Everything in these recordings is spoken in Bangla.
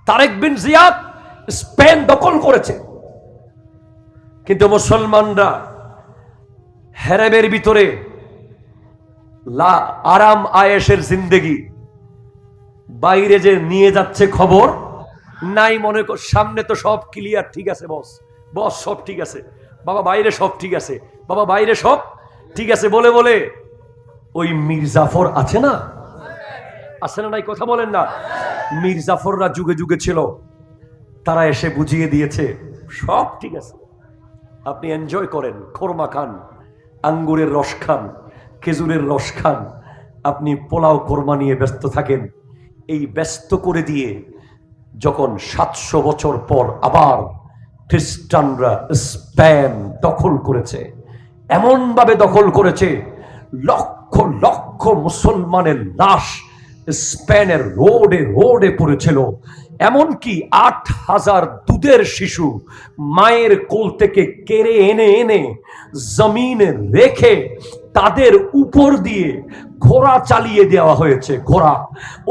তারেক বিন জিয়াদ স্পেন দখল করেছে, কিন্তু মুসলমানরা হেরেমের ভিতরে আরাম আয়েশের জিন্দেগি বাইরে যে নিয়ে যাচ্ছে খবর নাই। মনে কর সামনে তো সব ক্লিয়ার, ঠিক আছে বস, বস সব ঠিক আছে বাবা, বাইরে সব ঠিক আছে বাবা, বাইরে সব ঠিক আছে বলে বলে ওই মীর জাফর আছে না, আছে না নাই, কথা বলেন না। মীর জাফররা যুগে যুগে ছিল, তারা এসে বুঝিয়ে দিয়েছে সব ঠিক আছে, আপনি এনজয় করেন, খোরমা খান, আঙ্গুরের রস খান, খেজুরের রস খান, আপনি পোলাও কোরমা নিয়ে ব্যস্ত থাকেন। এই ব্যস্ত করে দিয়ে যখন 700 বছর পর আবার খ্রিস্টানরা স্পেন দখল করেছে, এমন ভাবে দখল করেছে লক্ষ লক্ষ মুসলমানের লাশ স্পেনের রোডে রোডে পড়েছিল। এমনকি 8000 দুধের শিশু মায়ের কোল থেকে কেড়ে এনে এনে জমিনে রেখে তাদের উপর দিয়ে ঘোড়া চালিয়ে দেওয়া হয়েছে। ঘোড়া,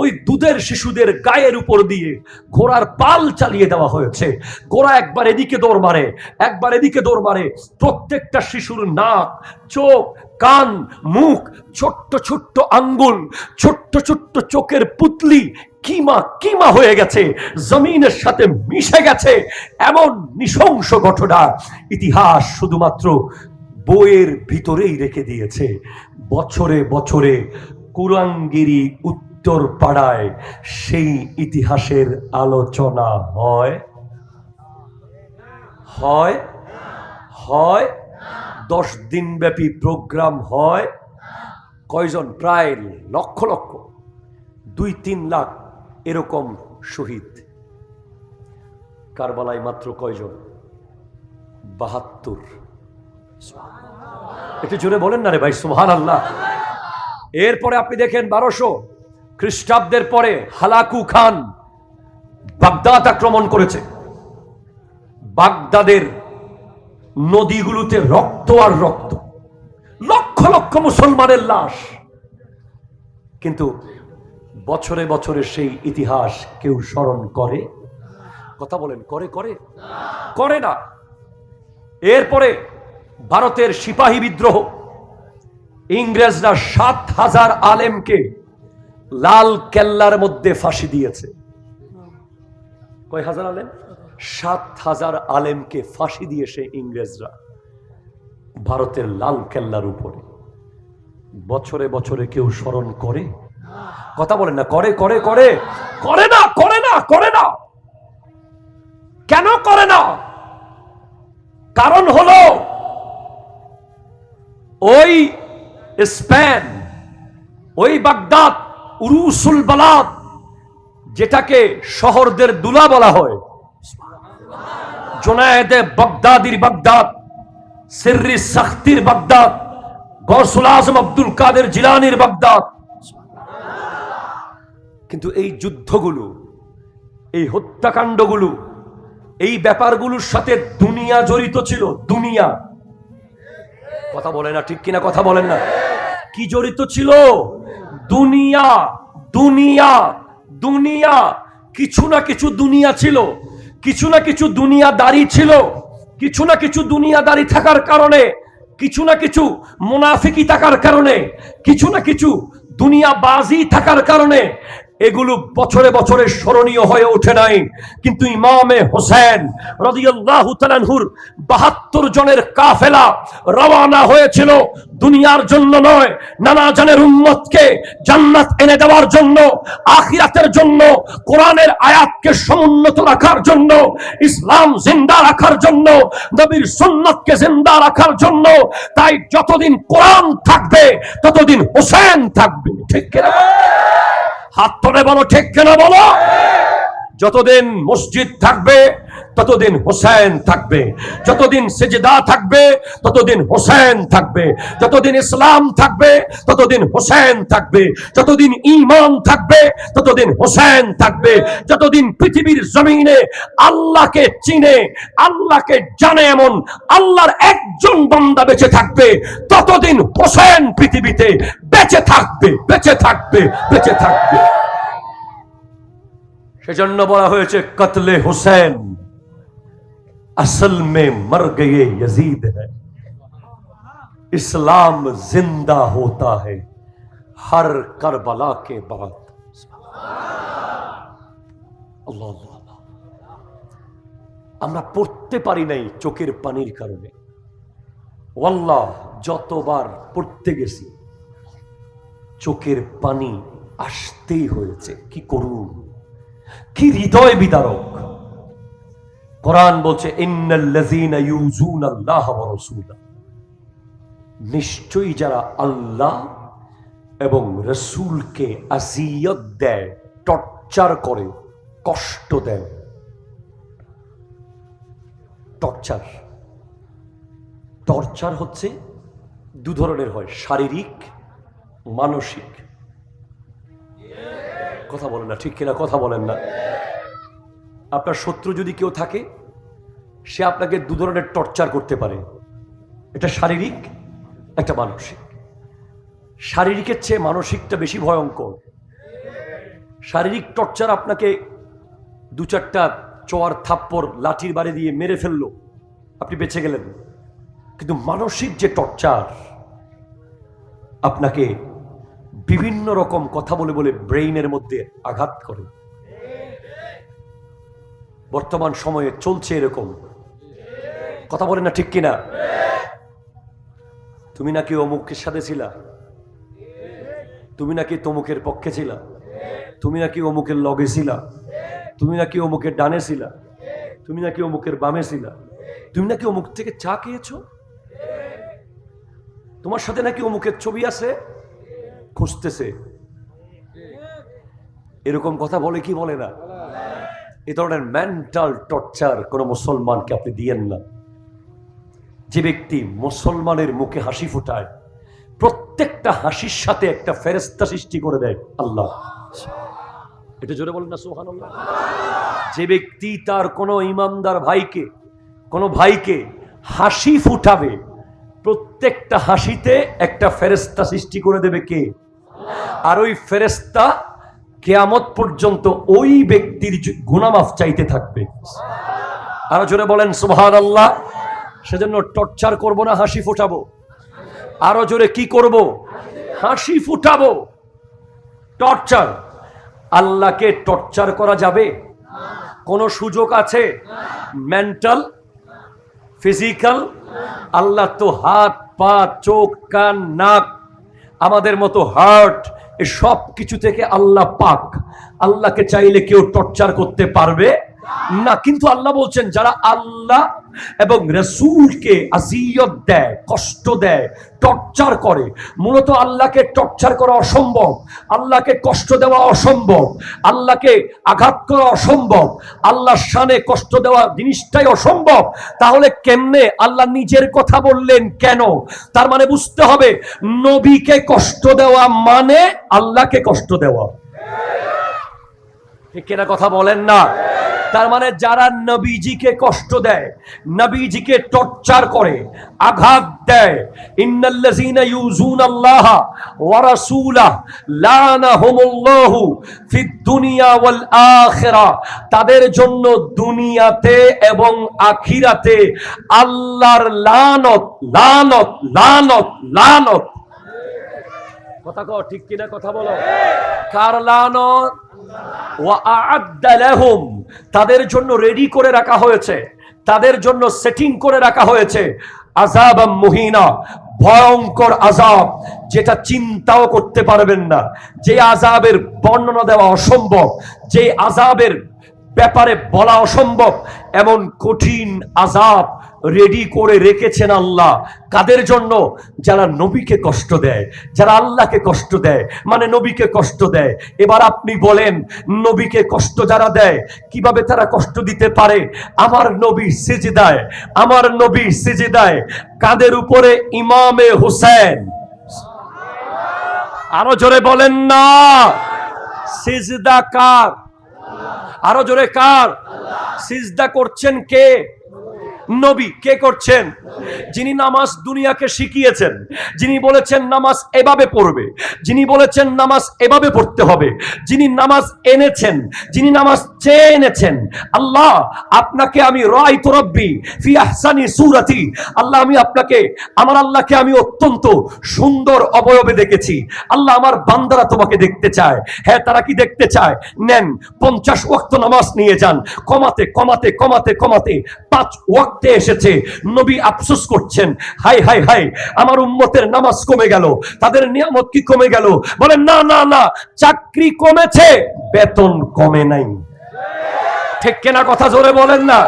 ওই দুধের শিশুদের গায়ের উপর দিয়ে ঘোড়ার পাল চালিয়ে দেওয়া হয়েছে। ঘোড়া একবার এদিকে দৌড় মারে, একবার এদিকে দৌড় মারে। প্রত্যেকটা শিশুর নাক, চোখ, কান, মুখ, ছোট্ট ছোট্ট আঙ্গুল, ছোট্ট ছোট্ট চোখের পুতলি কিমা কিমা হয়ে গেছে, জমিনের সাথে মিশে গেছে। এমন নৃশংস ঘটনা ইতিহাস শুধুমাত্র বইয়ের ভিতরেই রেখে দিয়েছে। বছরে বছরে কুরাঙ্গিরি উত্তর পাড়ায় সেই ইতিহাসের আলোচনা হয় হয় হয় 10 দিন ব্যাপী প্রোগ্রাম হয়। কয়জন? প্রায় লক্ষ লক্ষ, 2-3 লাখ এরকম শহীদ। কারবালায় মাত্র কয়জন? 72। একটু জোরে বলেন না রে ভাই, সুবহানাল্লাহ। এরপরে আপনি দেখেন 1200 খ্রিস্টাব্দের পরে হালাকু খান বাগদাদ আক্রমণ করেছে। বাগদাদের নদীগুলোতে রক্ত আর রক্ত, লক্ষ লক্ষ মুসলমানের লাশ। কিন্তু বছরে বছরে সেই ইতিহাস কেউ স্মরণ করে? কথা বলেন, করে করে করে না। এরপরে ভারতের সিপাহী বিদ্রোহ, ইংরেজরা 7000 আলেমকে লাল কেল্লার মধ্যে ফাঁসি দিয়েছে। কয় হাজার আলেম? 7000 আলেমকে ফাঁসি দিয়েছে ইংরেজরা ভারতের লাল কেল্লার উপরে। বছরে বছরে কেউ স্মরণ করে? কথা বলেন না, করে করে করে করে না, করে না, করে না। কেন করে না? কারণ হলো ওই স্পেন, ওই বাগদাদ, উরুসুল বালাদ, যেটাকে শহরদের দুলা বলা হয়, জুনায়েদে বাগদাদির বাগদাদ, সিররি সাখতির বাগদাদ, গৌসুল আজম আব্দুল কাদের জিলানির বাগদাদ। কিন্তু এই যুদ্ধগুলো, এই হত্যাকাণ্ডগুলো, এই ব্যাপারগুলোর সাথে দুনিয়া জড়িত ছিল। দুনিয়া, কথা বলে না, ঠিক কিনা কথা বলেন না? কি জড়িত ছিল? দুনিয়া, দুনিয়া, দুনিয়া। কিছু না কিছু দুনিয়া ছিল, কিছু না কিছু দুনিয়াদারি ছিল। কিছু না কিছু দুনিয়াদারি থাকার কারণে, কিছু না কিছু মুনাফিকি থাকার কারণে, কিছু না কিছু দুনিয়াবাজি থাকার কারণে এগুলো বছরে বছরে স্মরণীয় হয়ে ওঠে নাই। কিন্তু ইমামে হোসেন রাদিয়াল্লাহু তাআলা আনহুর 72 জনের কাফেলা রওনা হয়েছিল দুনিয়ার জন্য নয়, নানা জানের উম্মতকে জান্নাত এনে দেওয়ার জন্য, আখিরাতের জন্য, কোরআনের আয়াতকে সমুন্নত রাখার জন্য, ইসলাম জিন্দা রাখার জন্য, নবীর সুন্নাতকে জিন্দা রাখার জন্য। তাই যতদিন কোরআন থাকবে ততদিন হোসেন থাকবে। ঠিক কিনা? হাত তুলে বলো, ঠিক কিনা বলো। যতদিন মসজিদ থাকবে ততদিন হোসেন থাকবে, যতদিন সেজদা থাকবে ততদিন হোসেন থাকবে, যতদিন ইসলাম থাকবে ততদিন হোসেন থাকবে, যতদিন ঈমান থাকবে ততদিন হোসেন থাকবে, যতদিন পৃথিবীর জমিনে আল্লাহকে চিনে, আল্লাহকে জানে এমন আল্লাহর একজন বান্দা বেঁচে থাকবে ততদিন হোসেন পৃথিবীতে বেঁচে থাকবে, বেঁচে থাকবে, বেঁচে থাকবে। সেজন্য বলা হয়েছে কতলে হুসैन असल में मर गए यजीद है, इस्लाम जिंदा होता है हर करबला के बाद। আল্লাহ আল্লাহ, আমরা পড়তে পারি নাই চোখের পানির কারণে। ওয়াল্লাহ যতবার পড়তে গেছি চোখের পানি আসতেই হয়েছে। কি করুন, কি হৃদয় বিদারক। কোরআন বলছে ইন্নাল্লাযীনা ইউযুনাল্লাহ ওয়া রাসূলাহু, নিশ্চয়ই যারা আল্লাহ এবং রাসূলকে আযিয়ত দেয়, টর্চার করে, কষ্ট দেয়। টর্চার টর্চার হচ্ছে দু ধরনের হয়, শারীরিক, মানসিক। কথা বলেন না, ঠিক কিনা কথা বলেন না। আপনার শত্রু যদি কেউ থাকে, সে আপনাকে দু ধরনের টর্চার করতে পারে, এটা শারীরিক, একটা মানসিক। শারীরিকের চেয়ে মানসিকটা বেশি ভয়ঙ্কর। শারীরিক টর্চার আপনাকে দু চারটা চোয়ার থাপ্পড় লাঠির বাড়ি দিয়ে মেরে ফেললো, আপনি বেঁচে গেলেন। কিন্তু মানসিক যে টর্চার, আপনাকে বিভিন্ন রকম কথা বলে বলে ব্রেইনের মধ্যে আঘাত করে। বর্তমান সময়ে চলছে এরকম। কথা বলেন না, ঠিক কিনা? তুমি নাকি অমুকের সাথে ছিলা, তুমি নাকি তমুকের পক্ষে ছিলা, তুমি নাকি অমুকের লগে ছিলা, তুমি নাকি অমুকের ডানে ছিলা, তুমি নাকি অমুকের বামে ছিলা, তুমি নাকি অমুক থেকে চা খেয়েছো, তোমার সাথে নাকি অমুকের ছবি আছে, খুঁজতেছে। এরকম কথা বলে কি বলে না? এ ধরনের মেন্টাল টর্চার কোন মুসলমানকে আপনি দিয়েন না। যে ব্যক্তি মুসলমানের মুখে হাসি ফুটায়, প্রত্যেকটা হাসির সাথে একটা ফেরেশতা সৃষ্টি করে দেয় আল্লাহ। এটা জোরে বলেন না সুবহানাল্লাহ। যে ব্যক্তি তার কোনো ইমানদার ভাইকে, কোনো ভাইকে হাসি ফুটাবে, প্রত্যেকটা হাসিতে একটা ফেরেশতা সৃষ্টি করে দেবে কে? আর ওই ফেরেশতা কিয়ামত পর্যন্ত ওই ব্যক্তির গুনাহ মাফ চাইতে থাকবে। আরো জোরে বলেন সুবহানাল্লাহ। সেজন্য টর্চার করব না, হাসি ফুটাবো। আরো জোরে কি করব? হাসি ফুটাবো। টর্চার, আল্লাহকে টর্চার করা যাবে? কোন সুযোগ আছে? Mental, physical? আল্লাহ তো হাত, পা, চোখ, কান, নাক, আমাদের মতো হার্ট, এই সব কিছু থেকে আল্লাহ পাক। আল্লাহকে চাইলে কেউ টর্চার করতে পারবে না। কিন্তু আল্লাহ বলছেন যারা আল্লাহ এবং রাসূলকে আযিয়ত দেয়, কষ্ট দেয়, টর্চার করে। মূলত আল্লাহকে টর্চার করা অসম্ভব, আল্লাহকে কষ্ট দেওয়া অসম্ভব, আল্লাহকে আঘাত করা অসম্ভব, আল্লাহর শানে কষ্ট দেওয়া জিনিসটাই অসম্ভব। তাহলে কেমনে আল্লাহ নিজের কথা বললেন কেন? তার মানে বুঝতে হবে নবীকে কষ্ট দেওয়া মানে আল্লাহকে কষ্ট দেওয়া। ঠিক কিনা কথা বলেন না? তার মানে যারা নবীজিকে কষ্ট দেয়, নবীজিকে টর্চার করে, আঘাত দেয়, ইন্নাল্লাযীনা ইউযুনাল্লাহ ওয়া রাসূলাহু লানাহুমুল্লাহু ফিদ দুনিয়া ওয়াল আখিরা, তাদের জন্য দুনিয়াতে এবং আখিরাতে আল্লাহর লানত, লানত, লানত, লানত। কথা কও, ঠিক কিনা কথা বলো। কার লানত? ওয়া আ'আদ্দা লাহুম, তাদের জন্য রেডি করে রাখা হয়েছে, তাদের জন্য সেটিং করে রাখা হয়েছে আযাবাম মুহিনা, ভয়ঙ্কর আযাব, যেটা চিন্তাও করতে পারবেন না, যে আযাবের বর্ণনা দেওয়া অসম্ভব, যে আযাবের ব্যাপারে বলা অসম্ভব, এমন কঠিন আযাব রেডি করে রেখেছেন আল্লাহ। কাদের জন্য? যারা নবীকে কষ্ট দেয়, যারা আল্লাহকে কষ্ট দেয়, মানে নবীকে কষ্ট দেয়। এবার আপনি বলেন, নবীকে কষ্ট যারা দেয়, কিভাবে তারা কষ্ট দিতে পারে? আমার নবী সিজদায়, আমার নবী সিজদায়, কাদের উপরে? ইমামে হুসেন। আরো জোরে বলেন না। সিজদা কার? আরো জোরে কার? সিজদা করছেন কে? নবী। কে করছেন? যিনি নামাজ দুনিয়াকে শিখিয়েছেন, যিনি বলেছেন নামাজ এভাবে পড়বে, যিনি বলেছেন নামাজ এভাবে পড়তে হবে, যিনি নামাজ এনেছেন, যিনি নামাজ চেয়ে এনেছেন। আল্লাহ, আপনাকে আমি রাআইতু রাব্বি ফি আহসানি সূরাতি, আল্লাহ আমি আপনাকে, আমার আল্লাহকে আমি অত্যন্ত সুন্দর অবয়বে দেখেছি। আল্লাহ, আমার বান্দারা তোমাকে দেখতে চায়। হ্যাঁ, তারা কি দেখতে চায়? নেন 50 ওয়াক্ত নামাজ নিয়ে যান, কমাতে কমাতে কমাতে কমাতে 5 ওয়াক্তে এসেছে। নবী আফসোস করছেন, হাই হাই হাই, আমার উম্মতের নামাজ কমে গেল, তাদের নিয়ামত কি কমে গেল? বলেন না না না, চাকরি কমেছে, বেতন কমে নাই। ঠিক কিনা? কথা জোরে বলেন না।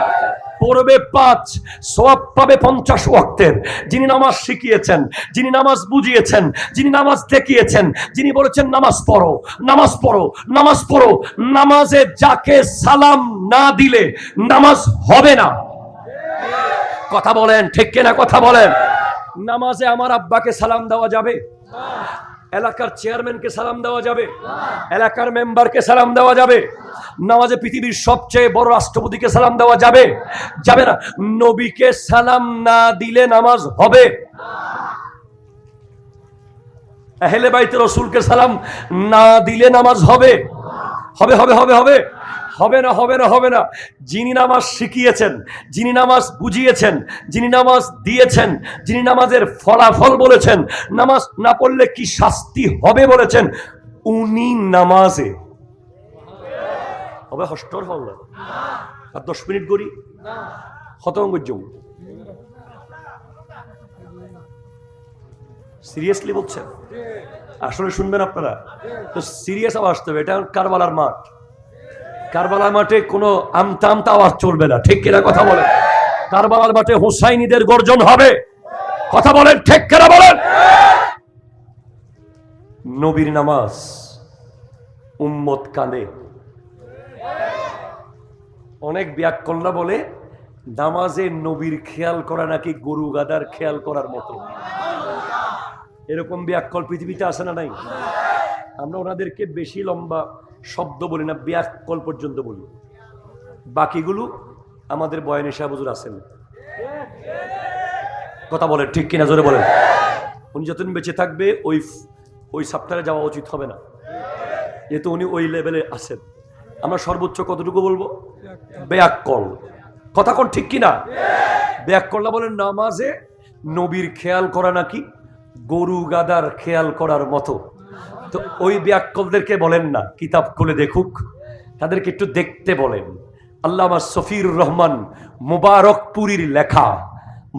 পড়বে 5, সওয়াব পাবে 50 ওয়াক্তের। যিনি নামাজ শিখিয়েছেন, যিনি নামাজ বুঝিয়েছেন, যিনি নামাজ দেখিয়েছেন, যিনি বলেছেন নামাজ পড়ো, নামাজ পড়ো, নামাজ পড়ো, নামাজে যাকে সালাম না দিলে নামাজ হবে না। কথা বলেন, ঠিক কিনা? কথা বলেন। নামাজে আমার আব্বাকে সালাম দেওয়া যাবে? এলাকার চেয়ারম্যানকে সালাম দেওয়া যাবে? এলাকার মেম্বারকে সালাম দেওয়া যাবে? নামাজে পৃথিবীর সবচেয়ে বড় রাষ্ট্রপতিকে সালাম দেওয়া যাবে? যাবে না। নবীকে সালাম না দিলে নামাজ হবে? আহলে বাইত রাসূলকে সালাম না দিলে নামাজ হবে? হবে হবে হবে হবে হবে না, হবে না, হবে না। যিনি নামাজ শিখিয়েছেন, যিনি নামাজ বুঝিয়েছেন, যিনি নামাজ দিয়েছেন, যিনি নামাজের ফলাফল বলেছেন, নামাজ না পড়লে কি শাস্তি হবে বলেছেন, উনি নামাজে হবে। হস্টর হল না আর 10 মিনিট করি খতম করছুম। সিরিয়াসলি বলছেন? আসলে শুনবেন আপনারা তো সিরিয়াস আওয়াজ আসতে হবে। এটা কারবালার মাঠ, কারবালার মাঠে কোনো আমতা আমতা আওয়াজ চলবে না। ঠিক কিনা? কথা বলেন। কারবালার মাঠে হুসাইনিদের গর্জন হবে। কথা বলেন, ঠিক কিনা বলেন। নবীর নামাজ উম্মত কানে। অনেক ব্যাককল্লা বলে নামাজে নবীর খেয়াল করা নাকি গরু গাদার খেয়াল করার মতো। এরকম ব্যাককল পৃথিবীতে আছে না নাই? আমরা ওনাদেরকে বেশি লম্বা শব্দ বলি না, ব্যাককল পর্যন্ত বলি। বাকিগুলো আমাদের বয়ানে শাহ হুজুর আছেন। কথা বলেন, ঠিক কিনা? জোরে বলেন। উনি যতদিন বেঁচে থাকবে ওই সাপ্তাহে যাওয়া উচিত হবে না, যেহেতু উনি ওই লেভেলে আছেন। আমরা সর্বোচ্চ কতটুকু বলবো? ব্যাককল। কথা কোন ঠিক কিনা? ব্যাককল্লা বলেন নামাজে নবীর খেয়াল করা নাকি গরু গাদার খেয়াল করার মতো। তো ওই ব্যাককলদেরকে বলেন না কিতাব খুলে দেখুক, তাদেরকে একটু দেখতে বলেন। আল্লামা সফিউর রহমান মুবারকপুরীর লেখা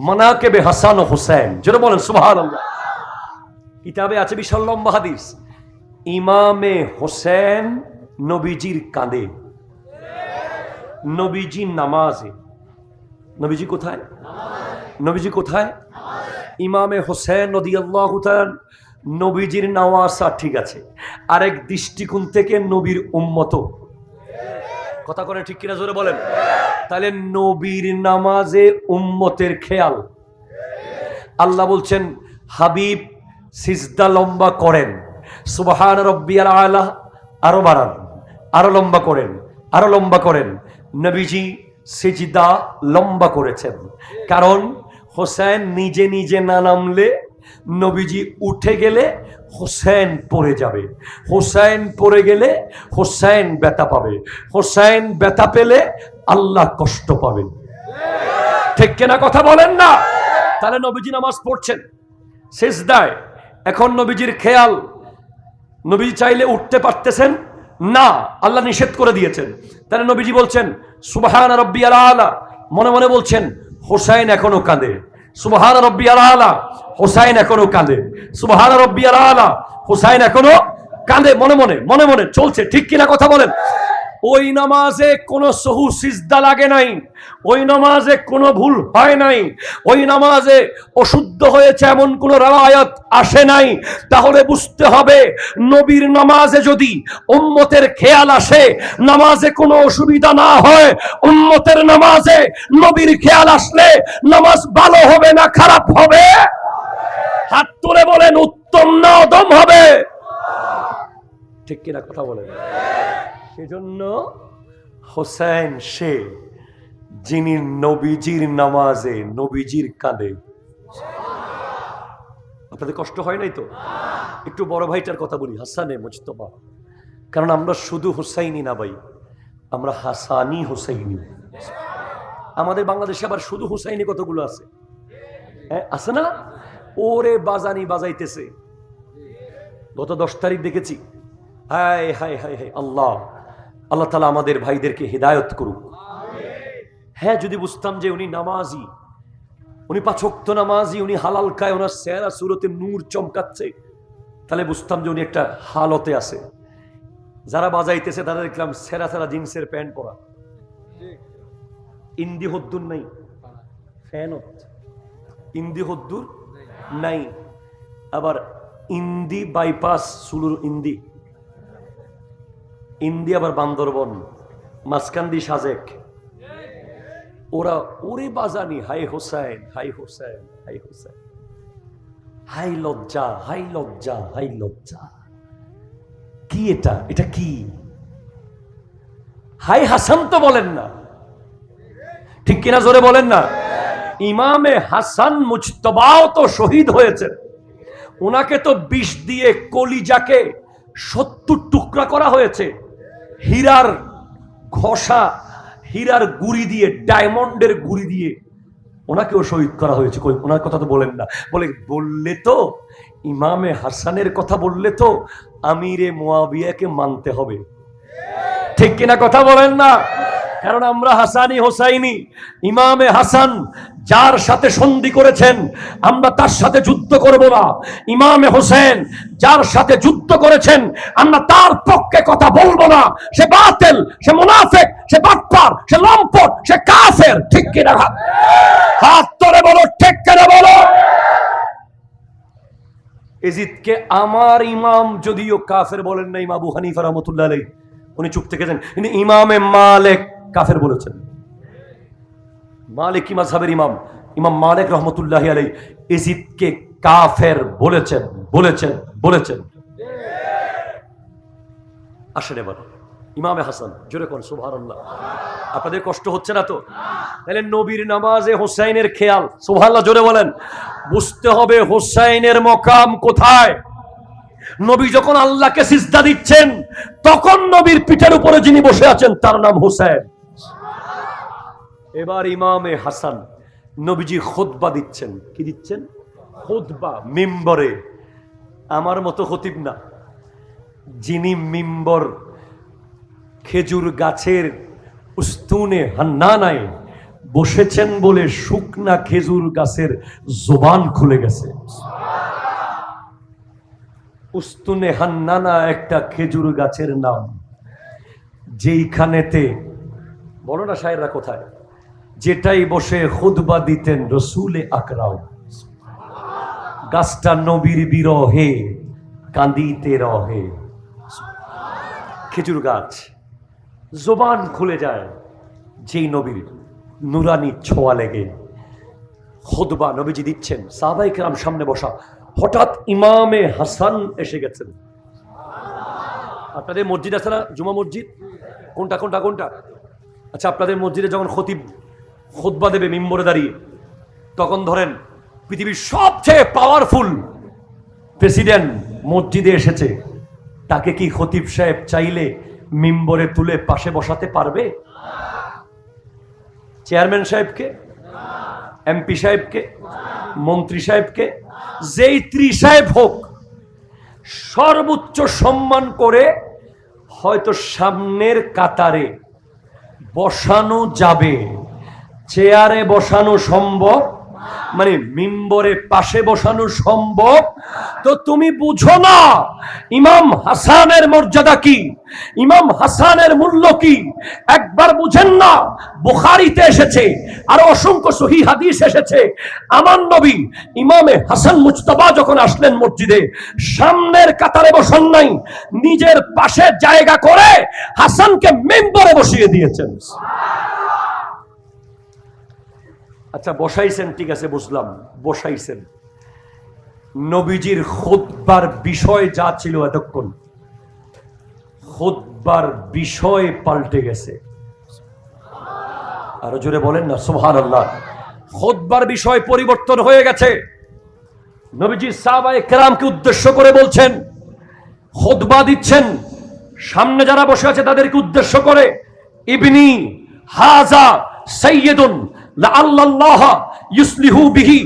মানাকিবে হাসান ও হুসাইন, যেটা বলেন সুবহানাল্লাহ, কিতাবে আছে বিশাল লম্বা হাদিস। ইমামে হোসেন নবীজির কাঁধে, নবীজি নামাজে। নবীজি কোথায়? নবীজি কোথায়? ইমামে হোসেন রাদিয়াল্লাহু তাআলা নবীজির নাওয়াসা, ঠিক আছে। আরেক দৃষ্টিকোণ থেকে নবীর উম্মত। কথা করে ঠিক কিনা? জোরে বলেন। তাহলে নবীর নামাজে উম্মতের খেয়াল। আল্লাহ বলছেন হাবিব সিজদা লম্বা করেন, সুবহান রাব্বিয়াল আলা আরো বাড়ান, আরো লম্বা করেন, আরো লম্বা করেন। নবীজি সিজদা লম্বা করেছেন, কারণ হোসেন নিজে নিজে না নামলে, নবীজি উঠে গেলে হোসেন পড়ে যাবে, হোসেন পড়ে গেলে হোসেন ব্যথা পাবে, হোসেন ব্যথা পেলে আল্লাহ কষ্ট পাবেন। ঠিক কিনা? কথা বলেন না। তাহলে নবীজি নামাজ পড়ছেন সিজদায়, এখন নবীজির খেয়াল, নবীজি চাইলে উঠতে পারতেছেন না, আল্লাহ নিষেধ করে দিয়েছেন। তাহলে নবীজি বলছেন সুবহান রাব্বিয়াল আলা, মনে মনে বলছেন হোসেন এখনো কাঁদে, সুবহান রাব্বিয়াল আলা, হোসেন এখনো কাঁদে, সুবহান রাব্বিয়াল আলা, হোসেন এখনো কাঁদে। মনে মনে মনে মনে চলছে। ঠিক কিনা? কথা বলেন। ওই নামাজে কোনো সহু সিজদা লাগে নাই, ওই নামাজে কোনো ভুল হয় নাই, ওই নামাজে অশুদ্ধ হয়েছে এমন কোনো রাওয়ায়াত আসে নাই। তাহলে বুঝতে হবে নবীর নামাজে যদি উম্মতের খেয়াল আসে, নামাজে কোনো অসুবিধা না হয়। উম্মতের নামাজে নবীর খেয়াল আসলে নামাজ ভালো হবে না খারাপ হবে? হাত তুলে বলেন উত্তম না অদম হবে? ঠিক কিনা? কথা বলেন। সেজন্য হোসেন সে যিনি নবীজির নামাজে নবীজির কাঁধে। আপনাদের কষ্ট হয় নাই তো? একটু বড় ভাইটার কথা বলি, হাসানে মুজতবা। কারণ আমরা শুধু হুসাইনি না ভাই, আমরা হাসানি হুসাইনি। আমাদের বাংলাদেশে আবার শুধু হুসাইনি কতগুলো আছে, হ্যাঁ আছে না? ওরে বাজানি বাজাইতেছে। গত 10 তারিখ দেখেছি। হায় হায় হায় হায়, আল্লাহ আল্লাহ তাআলা আমাদের ভাইদেরকে হিদায়ত করুক। হ্যাঁ, যদি বুঝতাম যে উনি নামাজি, উনি 5 ওয়াক্ত নামাজি, উনি হালাল খায়, ওনার চেহারা সুরতে নূর চমকাচ্ছে, তাহলে বুঝতাম যে উনি একটা হালতে আছে। যারা বাজাইতেছে তারা দেখলাম সেরা সেরা জিন্সের প্যান্ট পরা, ইন্দি হদ্দুর নাই, ফ্যানত ইন্দি হদ্দুর নাই, আবার ইন্দি বাইপাস সুলুর ইন্দি ইন্দি, আবার বান্দরবন মাসকান্দি সাজেক। ওরা ওরে বাজানি, হাই হোসেন হাই হোসেন হাই হোসেন, হাই লজ্জা হাই লজ্জা হাই লজ্জা। কি এটা? এটা কি? হাই হাসান তো বলেন না, ঠিক কিনা জোরে বলেন না? ইমামে হাসান মুজতবাও তো শহীদ হয়েছে, ওনাকে তো বিষ দিয়ে কলিজাকে 70 টুকরা করা হয়েছে, হীরার ঘষা, হীরার গুড়ি দিয়ে, ডায়মন্ডের গুড়ি দিয়ে ওনাকেও শহীদ করা হয়েছে। ওনার কথা তো বলেন না। বললে তো ইমামে হাসানের কথা বললে তো আমিরে মুয়াবিয়াকে মানতে হবে, ঠিক কিনা কথা বলেন না? কারণ আমরা হাসানি হোসাইনি। ইমামে হাসান যার সাথে সন্ধি করেছেন আমরা তার সাথে যুদ্ধ করব না। ইমামে হোসেন যার সাথে যুদ্ধ করেছেন আমরা তার পক্ষে কথা বলবো না। সে বাতিল, সে মুনাফিক, সে বাটপার, সে লম্পট, সে কাফের, ঠিক কিনা? হাত ধরে বলো ঠিক কিনা বলো। এজিদকে আমার ইমাম যদিও কাফের বলেন না, ইমাম আবু হানিফা রাহমাতুল্লাহ আলাইহি উনি চুপ থেকেছেন, কিন্তু ইমামে মালিক কাফের বলেছেন। মালিকি মাযহাবের ইমাম ইমাম মালিক রাহমাতুল্লাহি আলাইহি এজিদকে কাফের বলেছেন বলেছেন বলেছেন। আসেন এবার ইমামে হাসান, জোরে কোন সুবহানাল্লাহ। আপনাদের কষ্ট হচ্ছে না তো? তাহলে নবীর নামাজে হোসাইনের খেয়াল, সুবহানাল্লাহ জোরে বলেন। বুঝতে হবে হোসাইনের মকাম কোথায়। নবী যখন আল্লাহকে সিজদা দিচ্ছেন তখন নবীর পিঠের উপরে যিনি বসে আছেন তার নাম হোসেন। এবার ইমামে হাসান নবীজি খুতবা দিচ্ছেন। কি দিচ্ছেন? খুতবা মিম্বরে। আমার মতো খতিব না, যিনি মিম্বর খেজুর গাছের উস্তুনে হান্নানায় বসেছেন বলে শুকনা খেজুর গাছের জবান খুলে গেছে। উস্তুনে হান্নানা একটা খেজুর গাছের নাম, যেইখানেতে বলো না শায়েররা কোথায়, যেটাই বসে খুতবা দিতেন রসুলে আকরাম। গাছটা নবীর বিরহে কাঁদিতে রহে। খেজুর গাছ জবান খুলে যায় যেই নবীর নুরানি ছোঁয়া লেগে। খুতবা নবীজি দিচ্ছেন, সাহাবায়ে কেরাম সামনে বসা। হঠাৎ ইমামে হাসান এসে গেছেন। আপনাদের মসজিদ আছে না, জুমা মসজিদ? কোনটা কোনটা কোনটা? আচ্ছা, আপনাদের মসজিদে যখন খতিব খুতবা দেবে মিম্বরে দাঁড়িয়ে, তখন ধরেন পৃথিবীর সবচেয়ে পাওয়ারফুল প্রেসিডেন্ট মসজিদে এসেছে, তাকে কি খতিব সাহেব চাইলে মিম্বরে তুলে পাশে বসাতে পারবে? চেয়ারম্যান সাহেবকে, এমপি সাহেবকে, মন্ত্রী সাহেবকে, যেই সাহেব হোক, সর্বোচ্চ সম্মান করে হয়তো সামনের কাতারে বসানো যাবে, চেয়ারে বসানো সম্ভব, মানে মিম্বরে পাশে বসানো সম্ভব। তো তুমি বুঝো না ইমাম হাসানের মর্যাদা কি, ইমাম হাসানের মূল্য কি? একবার বুঝেন না? বুখারীতে এসেছে, আর অসংখ্য সহিহ হাদিস এসেছে, আমার নবী ইমামে হাসান মুজতবা যখন আসলেন মসজিদে, সামনের কাতারে বসান নাই, নিজের পাশে জায়গা করে হাসানকে মিম্বরে বসিয়ে দিয়েছেন। আচ্ছা বসাইছেন, ঠিক আছে বুঝলাম, বসাইছেন। নবীজির খুতবার বিষয় যা ছিল এতক্ষণ, খুতবার বিষয় পাল্টে গেছে। আরো জোরে বলেন না সুবহানাল্লাহ। খুতবার বিষয় পরিবর্তন হয়ে গেছে। নবীজি সাহাবায়ে কেরামকে উদ্দেশ্য করে বলছেন, খুতবা দিচ্ছেন, সামনে যারা বসে আছে তাদেরকে উদ্দেশ্য করে, ইবনি হাজা সাইয়্যিদুন লাআল্লাল্লাহ ইউসলিহু বিহি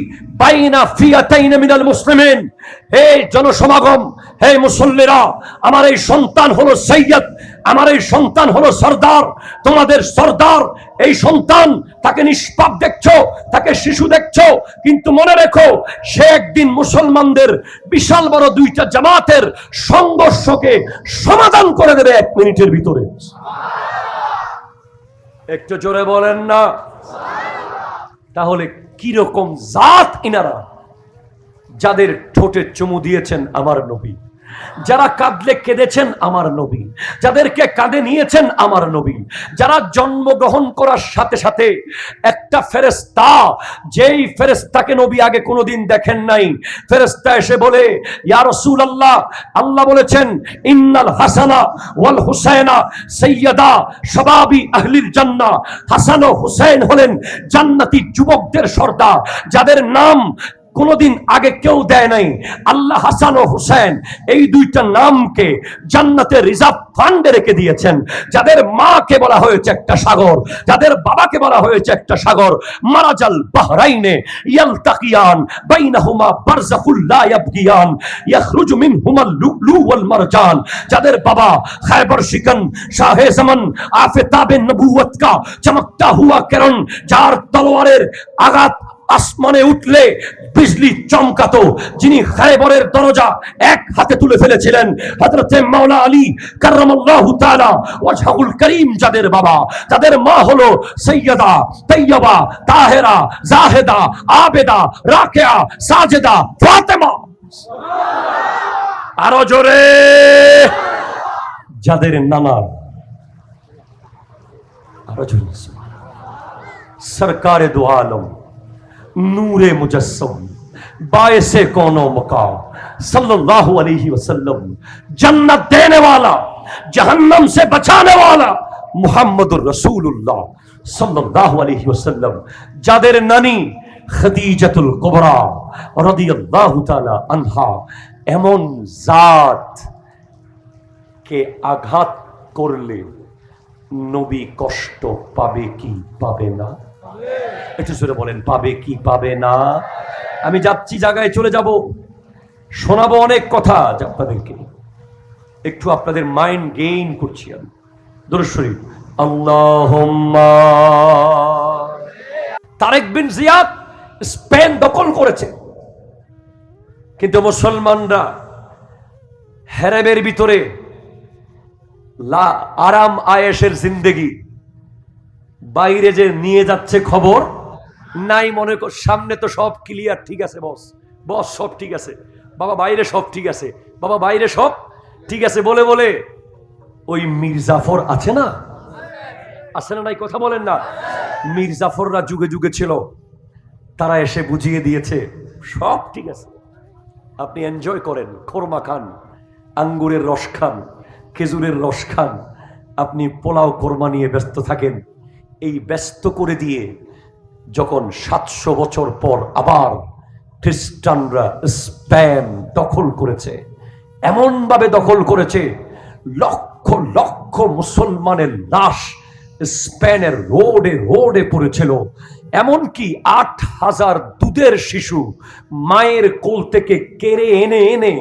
বাইনা ফিয়াতাইন মিনাল মুসলিমিন। হে জনসমাগম, হে মুসল্লিরা, আমার এই সন্তান হলো সাইয়্যিদ, আমার এই সন্তান হলো সরদার, তোমাদের সরদার। এই সন্তান, তাকে নিষ্পাপ দেখছো, তাকে শিশু দেখছো, কিন্তু মনে রেখো সে একদিন মুসলমানদের বিশাল বড় দুইটা জামাতের সংঘর্ষকে সমাধান করে দেবে 1 মিনিটের ভিতরে। একটু জোরে বলেন না। তাহলে কি রকম জাত ইনারা, যাদের ঠোঁটে চুমু দিয়েছেন আমার নবী, যারা কাঁদলে কেঁদেছেন আমার নবী, যাদেরকে কাঁধে নিয়েছেন আমার নবী, যারা জন্মগ্রহণ করার সাথে সাথে একটা ফেরেশতা, যেই ফেরেশতাকে নবী আগে কোনোদিন দেখেন নাই, ফেরেশতা এসে বলে, ইয়া রাসূলুল্লাহ, আল্লাহ বলেছেন ইন্নাল হাসানা ওয়াল হুসাইনা সাইয়্যিদা শাবাবি আহলিল জান্নাহ। হাসান ও হুসাইন হলেন জান্নাতি যুবকদের সর্দার, যাদের নাম কোনদিন আগে কেউ দেয় নাই। আল্লাহ হাসান ও হুসেন এই দুইটা নামকে জান্নাতের রিজার্ভ ফান্ডে রেখে দিয়েছেন। যাদের মাকে বলা হয়েছে একটা সাগর, যাদের বাবাকে বলা হয়েছে একটা সাগর, মারাজাল বাহরাইনে ইয়ালতাকিয়ান বাইনাহুমা বারযাখুল লা ইয়াবগিয়ান ইয়াখরুজু মিনহুমাল লুলু ওয়াল মারজান। যাদের বাবা খায়বার শিকন শাহে জামান আফতাবে নবুয়ত কা চমকতা হুয়া কিরণ, যার তলোয়ারের আঘাত আসমানে উঠলে বিজলি চমকাতো, যিনি খায়বরের দরজা এক হাতে তুলে ফেলেছিলেন, হযরতে মাওলা আলী কাররামাল্লাহু তাআলা ওয়াজহুল করিম। যাদের বাবা, তাদের মা হলো সাইয়্যিদা তাইয়্যিবা তাহেরা জাহেদা আবেদা রাকিয়া সাজেদা ফাতেমা। আরো জোরে। যাদের নানা, আরো জোরে, সরকারে দু আলম नूरे मुजस्सम बायसे कौनो मकाम सल्लल्लाहु अलैहि वसल्लम, जन्नत देने वाला जहन्नम से बचाने वाला मुहम्मदुर रसूलुल्लाह सल्लल्लाहु अलैहि वसल्लम। जादेर नानी खदीजतुल कुबरा रादियाल्लाहु ताआला अनहा, एमन जात के आघात करले नबी कष्ट पाबे कि पाबे ना? একটু জোরে বলেন, পাবে কি পাবে না? আমি যাচ্ছি, জায়গায় চলে যাব, শোনাবো অনেক কথা আপনাদেরকে, একটু আপনাদের মাইন্ড গেইন করছি আমি। দরুদ শরীফ। আল্লাহুম্মা। তারেক বিন জিয়াদ স্পেন দখল করেছে, কিন্তু মুসলমানরা হেরেমের ভিতরে আরাম আয়েশের জিন্দেগি, বাইরে যে নিয়ে যাচ্ছে খবর নাই, মনে কর সামনে তো সব ক্লিয়ার, ঠিক আছে বস, বস সব ঠিক আছে, বাবা বাইরে সব ঠিক আছে, বাবা বাইরে সব ঠিক আছে বলে বলে ওই মীর জাফর আছে না, আছে না নাই, কথা বলেন না। মীর জাফররা যুগে যুগে ছিল, তারা এসে বুঝিয়ে দিয়েছে সব ঠিক আছে, আপনি এনজয় করেন, খোরমা খান, আঙ্গুরের রস খান, খেজুরের রস খান, আপনি পোলাও কোরমা নিয়ে ব্যস্ত থাকেন। এই ব্যস্ত করে দিয়ে যখন 700 বছর পর আবার খ্রিস্টানরা স্পেন দখল করেছে, এমন ভাবে দখল করেছে, লক্ষ লক্ষ মুসলমানের লাশ স্পেনের রোডে রোডে পড়েছিল। এমনকি 8000 দুধের শিশু মায়ের কোল থেকে কেড়ে এনে এনে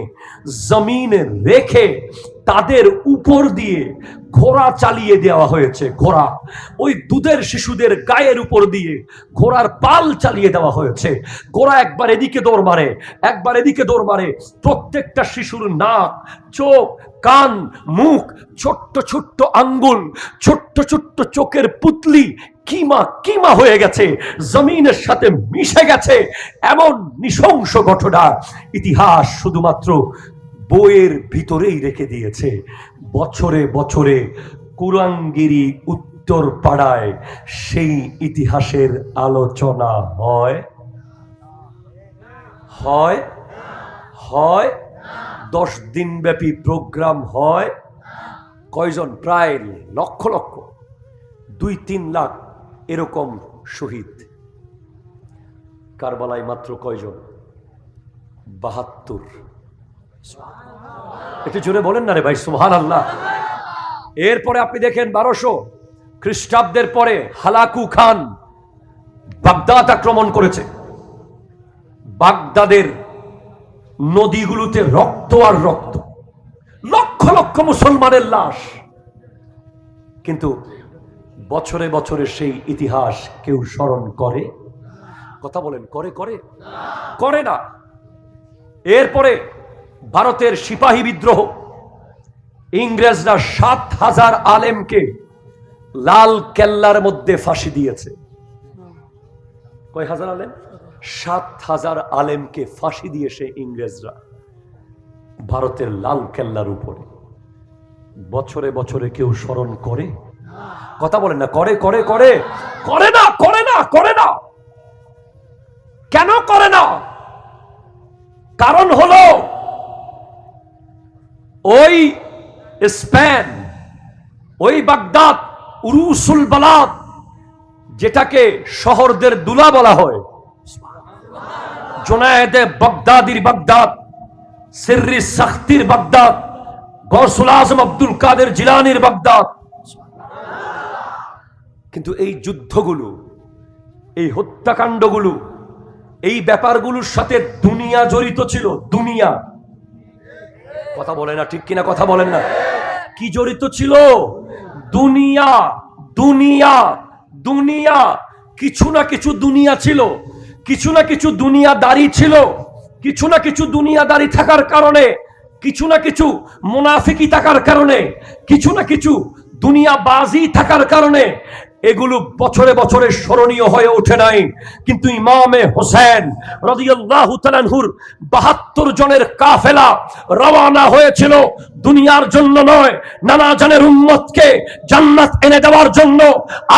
জমিনে রেখে তাদের উপর দিয়ে ঘোড়া চালিয়ে দেওয়া হয়েছে। ঘোড়া, ওই দুধের শিশুদের গায়ের উপর দিয়ে ঘোড়ার পাল চালিয়ে দেওয়া হয়েছে। ঘোড়া একবার এদিকে দৌড় মারে, একবার এদিকে দৌড় মারে। প্রত্যেকটা শিশুর নাক, চোখ, কান, মুখ, ছোট্ট ছোট্ট আঙ্গুল, ছোট্ট ছোট্ট চোখের পুতলি কিমা কিমা হয়ে গেছে, জমিনের সাথে মিশে গেছে। এমন নৃশংস ঘটনা ইতিহাস শুধুমাত্র বইয়ের ভিতরেই রেখে দিয়েছে। বছরে বছরে কুরাঙ্গিরি উত্তর পাড়ায় সেই ইতিহাসের আলোচনা হয় হয় হয় 10 দিন ব্যাপী প্রোগ্রাম হয়। কয়জন? প্রায় লক্ষ লক্ষ, 2-3 লাখ এরকম শহীদ কারবালায় মাত্র কয়জন? 72। একটু জোরে বলেন না রে ভাই সুবহানাল্লাহ। এরপরে আপনি দেখেন 1200 খ্রিস্টাব্দের পরে হালাকু খান বাগদাদ আক্রমণ করেছে। বাগদাদের নদীগুলোতে রক্ত আর রক্ত, লক্ষ লক্ষ মুসলমানের লাশ। কিন্তু বছরে বছরে সেই ইতিহাস কেউ স্মরণ করে? কথা বলেন, করে? করে না। এরপরে ভারতের সিপাহী বিদ্রোহ, ইংরেজরা 7000 আলেমকে লাল কেল্লার মধ্যে ফাঁসি দিয়েছে। কয় হাজার আলেম? 7000 আলেমকে ফাঁসি দিয়েছে ইংরেজরা ভারতের লাল কেল্লার উপরে। বছরে বছরে কেউ স্মরণ করে? কথা বলেন না, করে? করে না। কেন করে না? কারণ হলো ওই স্পেন, ওই বাগদাদ, উরুসুল বালাদ, যেটাকে শহরদের দুলা বলা হয়, জুনায়েদে বাগদাদির বাগদাদ, সিররি সাখতির বাগদাদ, গৌসুল আজম আব্দুল কাদের জিলানির বাগদাদ। কিন্তু এই যুদ্ধগুলো, এই হত্যাকাণ্ডগুলো, এই ব্যাপারগুলোর সাথে দুনিয়া জড়িত ছিল। দুনিয়া, কথা বলে না, ঠিক কিনা কথা বলেন না? কি জড়িত ছিল? দুনিয়া। কিছু না কিছু দুনিয়া ছিল, কিছু না কিছু দুনিয়াদারি ছিল। কিছু না কিছু দুনিয়াদারি থাকার কারণে, কিছু না কিছু মুনাফিকি থাকার কারণে, কিছু না কিছু দুনিয়াবাজি থাকার কারণে এগুলো বছরে বছরে স্মরণীয় হয়ে ওঠে নাই। কিন্তু ইমামে হোসেন রাদিয়াল্লাহু তাআলা আনহুর 72 জনের কাফেলা রওনা হয়েছিল দুনিয়ার জন্য নয়, নানা জানের উম্মতকে জান্নাত এনে দেওয়ার জন্য,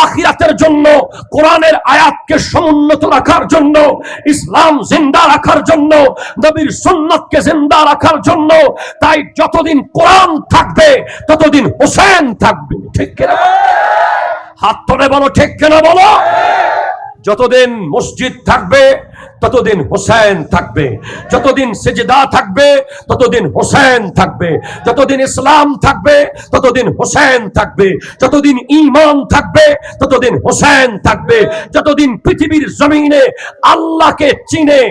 আখিরাতের জন্য, কোরআনের আয়াতকে সমুন্নত রাখার জন্য, ইসলাম জিন্দা রাখার জন্য, নবীর সুন্নাতকে জিন্দা রাখার জন্য। তাই যতদিন কোরআন থাকবে ততদিন হোসেন থাকবে। ঠিক কিনা? হাত তুলে বলো, ঠিক কিনা বলো? যতদিন মসজিদ থাকবে ততদিন হোসেন থাকবে, যতদিন সিজদা থাকবে ততদিন হোসেন থাকবে, যতদিন ইসলাম থাকবে ততদিন হোসেন থাকবে, যতদিন ঈমান থাকবে ততদিন হোসেন থাকবে, যতদিন পৃথিবীর জমিনে আল্লাহকে চিনে,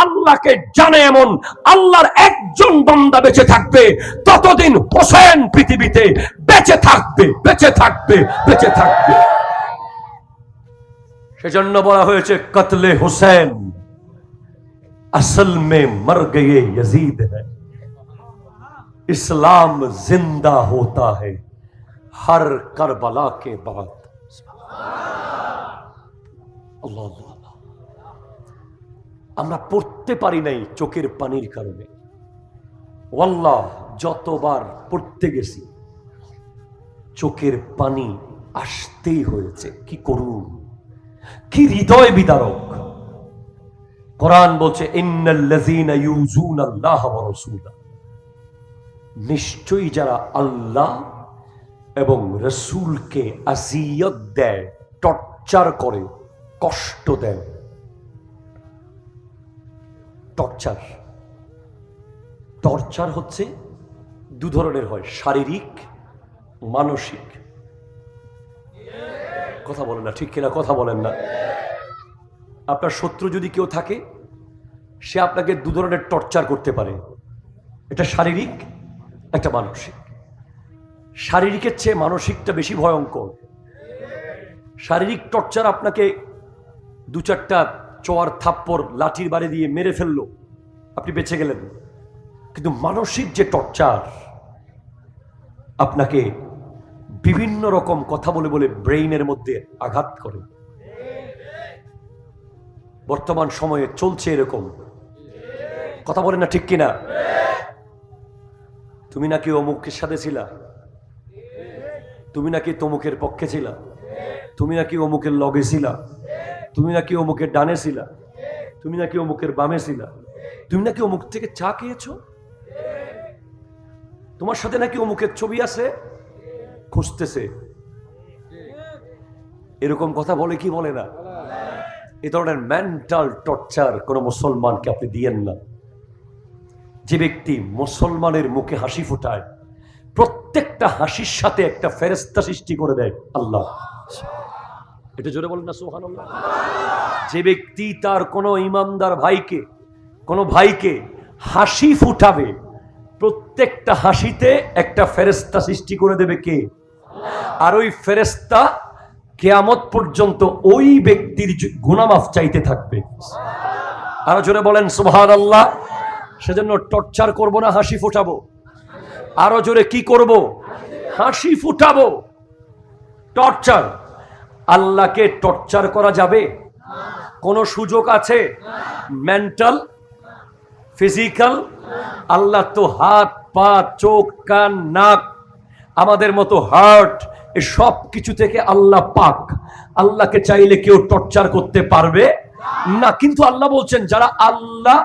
আল্লাহকে জানে এমন আল্লাহর একজন বান্দা বেঁচে থাকবে ততদিন হোসেন পৃথিবীতে বেঁচে থাকবে। সেজন্য বলা হয়েছে কতলে হোসেন असल में मर गए यजीद है, इस्लाम जिंदा होता है हर करबला के बाद। আল্লাহ, আমরা পড়তে পারি নাই চোখের পানির কারণে। ওয়াল্লাহ, যতবার পড়তে গেছি চোখের পানি আসতেই হয়েছে। কি করুন, কি হৃদয় বিদারক। কোরআন বলছে ইন্নাল্লাযীনা ইউযুনাল্লাহ ওয়া রাসূলা, নিশ্চয়ই যারা আল্লাহ এবং রাসূলকে আযিয়ত দেয়, টর্চার করে, কষ্ট দেয়। টর্চার হচ্ছে দু ধরনের হয়, শারীরিক, মানসিক। কথা বলেন না, ঠিক কিনা কথা বলেন না? আপনার শত্রু যদি কেউ থাকে, সে আপনাকে দু ধরনের টর্চার করতে পারে, এটা শারীরিক, একটা মানসিক। শারীরিকের চেয়ে মানসিকটা বেশি ভয়ঙ্কর। শারীরিক টর্চার আপনাকে 2-4টা চোয়ার থাপ্পড় লাঠির বাড়ি দিয়ে মেরে ফেললো, আপনি বেঁচে গেলেন। কিন্তু মানসিক যে টর্চার, আপনাকে বিভিন্ন রকম কথা বলে বলে ব্রেইনের মধ্যে আঘাত করে। বর্তমান সময়ে চলছে এরকম। কথা বলেন না, ঠিক কিনা? তুমি নাকি অমুকের সাথে ছিলা, তুমি নাকি তমুকের পক্ষে ছিলা, তুমি নাকি অমুকের লগে ছিলা, তুমি নাকি অমুকের ডানে ছিলা, তুমি নাকি অমুকের বামে ছিলা, তুমি নাকি অমুক থেকে চা খেয়েছো, তোমার সাথে নাকি অমুকের ছবি আছে, খুঁজতেছে। এরকম কথা বলে কি বলে না? এ ধরনের মেন্টাল টর্চার কোনো মুসলমানকে আপনি দিয়েন না। যে ব্যক্তি মুসলমানের মুখে হাসি ফোটায়, প্রত্যেকটা হাসির সাথে একটা ফেরেশতা সৃষ্টি করে দেয় আল্লাহ। এটা জোরে বলেন না সুবহানাল্লাহ। যে ব্যক্তি তার কোনো ইমানদার ভাইকে, কোনো ভাইকে হাসি ফুটাবে, প্রত্যেকটা হাসিতে একটা ফেরেশতা সৃষ্টি করে দেবে কে? আর ওই ফেরেশতা কিয়ামত পর্যন্ত ওই ব্যক্তির গুনাহ মাফ চাইতে থাকবে। আরো জোরে বলেন সুবহানাল্লাহ। সেজন্য টর্চার করব না, হাসি ফোটাবো। আরো জোরে কি করব? হাসি ফুটাবো। টর্চার, আল্লাহকে টর্চার করা যাবে? কোনো সুযোগ আছে? Mental, physical? আল্লাহ তো হাত, পা, চোখ, কান, নাক, আমাদের মতো হার্ট, এ সব কিছু থেকে আল্লাহ পাক। আল্লাহকে চাইলে কেউ টর্চার করতে পারবে না। কিন্তু আল্লাহ বলছেন যারা আল্লাহ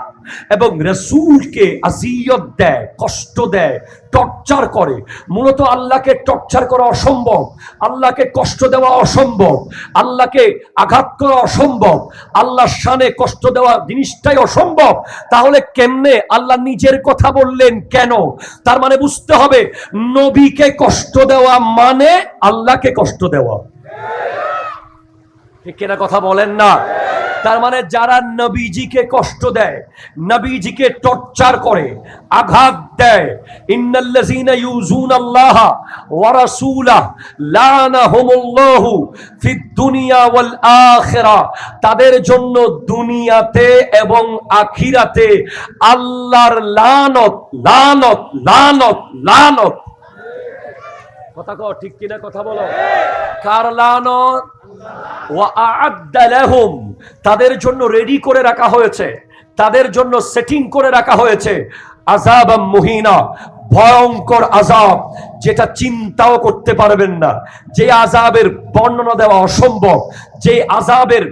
এবং রাসূলকে আযিয়ত দেয়, কষ্ট দেয়, টর্চার করে, মূলত আল্লাহকে টর্চার করা অসম্ভব, আল্লাহকে কষ্ট দেওয়া অসম্ভব, আল্লাহকে আঘাত করা অসম্ভব, আল্লাহর শানে কষ্ট দেওয়া জিনিসটাই অসম্ভব। তাহলে কেমনে আল্লাহ নিজের কথা বললেন কেন? তার মানে বুঝতে হবে নবীকে কষ্ট দেওয়া মানে আল্লাহকে কষ্ট দেওয়া। ঠিক কিনা কথা বলেন না? তার মানে যারা নবীজিকে কষ্ট দেয়, নবীজিকে টর্চার করে, আঘাত দেয়, ইন্নাল্লাযীনা ইউযুনাল্লাহা ওয়া রাসূলাহু লানাহুমুল্লাহু ফিদ দুনিয়া ওয়াল আখিরাহ, তাদের জন্য দুনিয়াতে এবং আখিরাতে আল্লাহর লানত, লানত, লানত, লানত। কথা কও ঠিক কিনা কথা বলো। কার লানত? ওয়া আ'আদ্দা লাহুম, তাদের জন্য রেডি করে রাখা হয়েছে, তাদের জন্য সেটিং করে রাখা হয়েছে আযাবাম মুহিনা, ভয়ঙ্কর আযাব, যেটা চিন্তাও করতে পারবেন না, যে আযাবের বর্ণনা দেওয়া অসম্ভব, যে আযাবের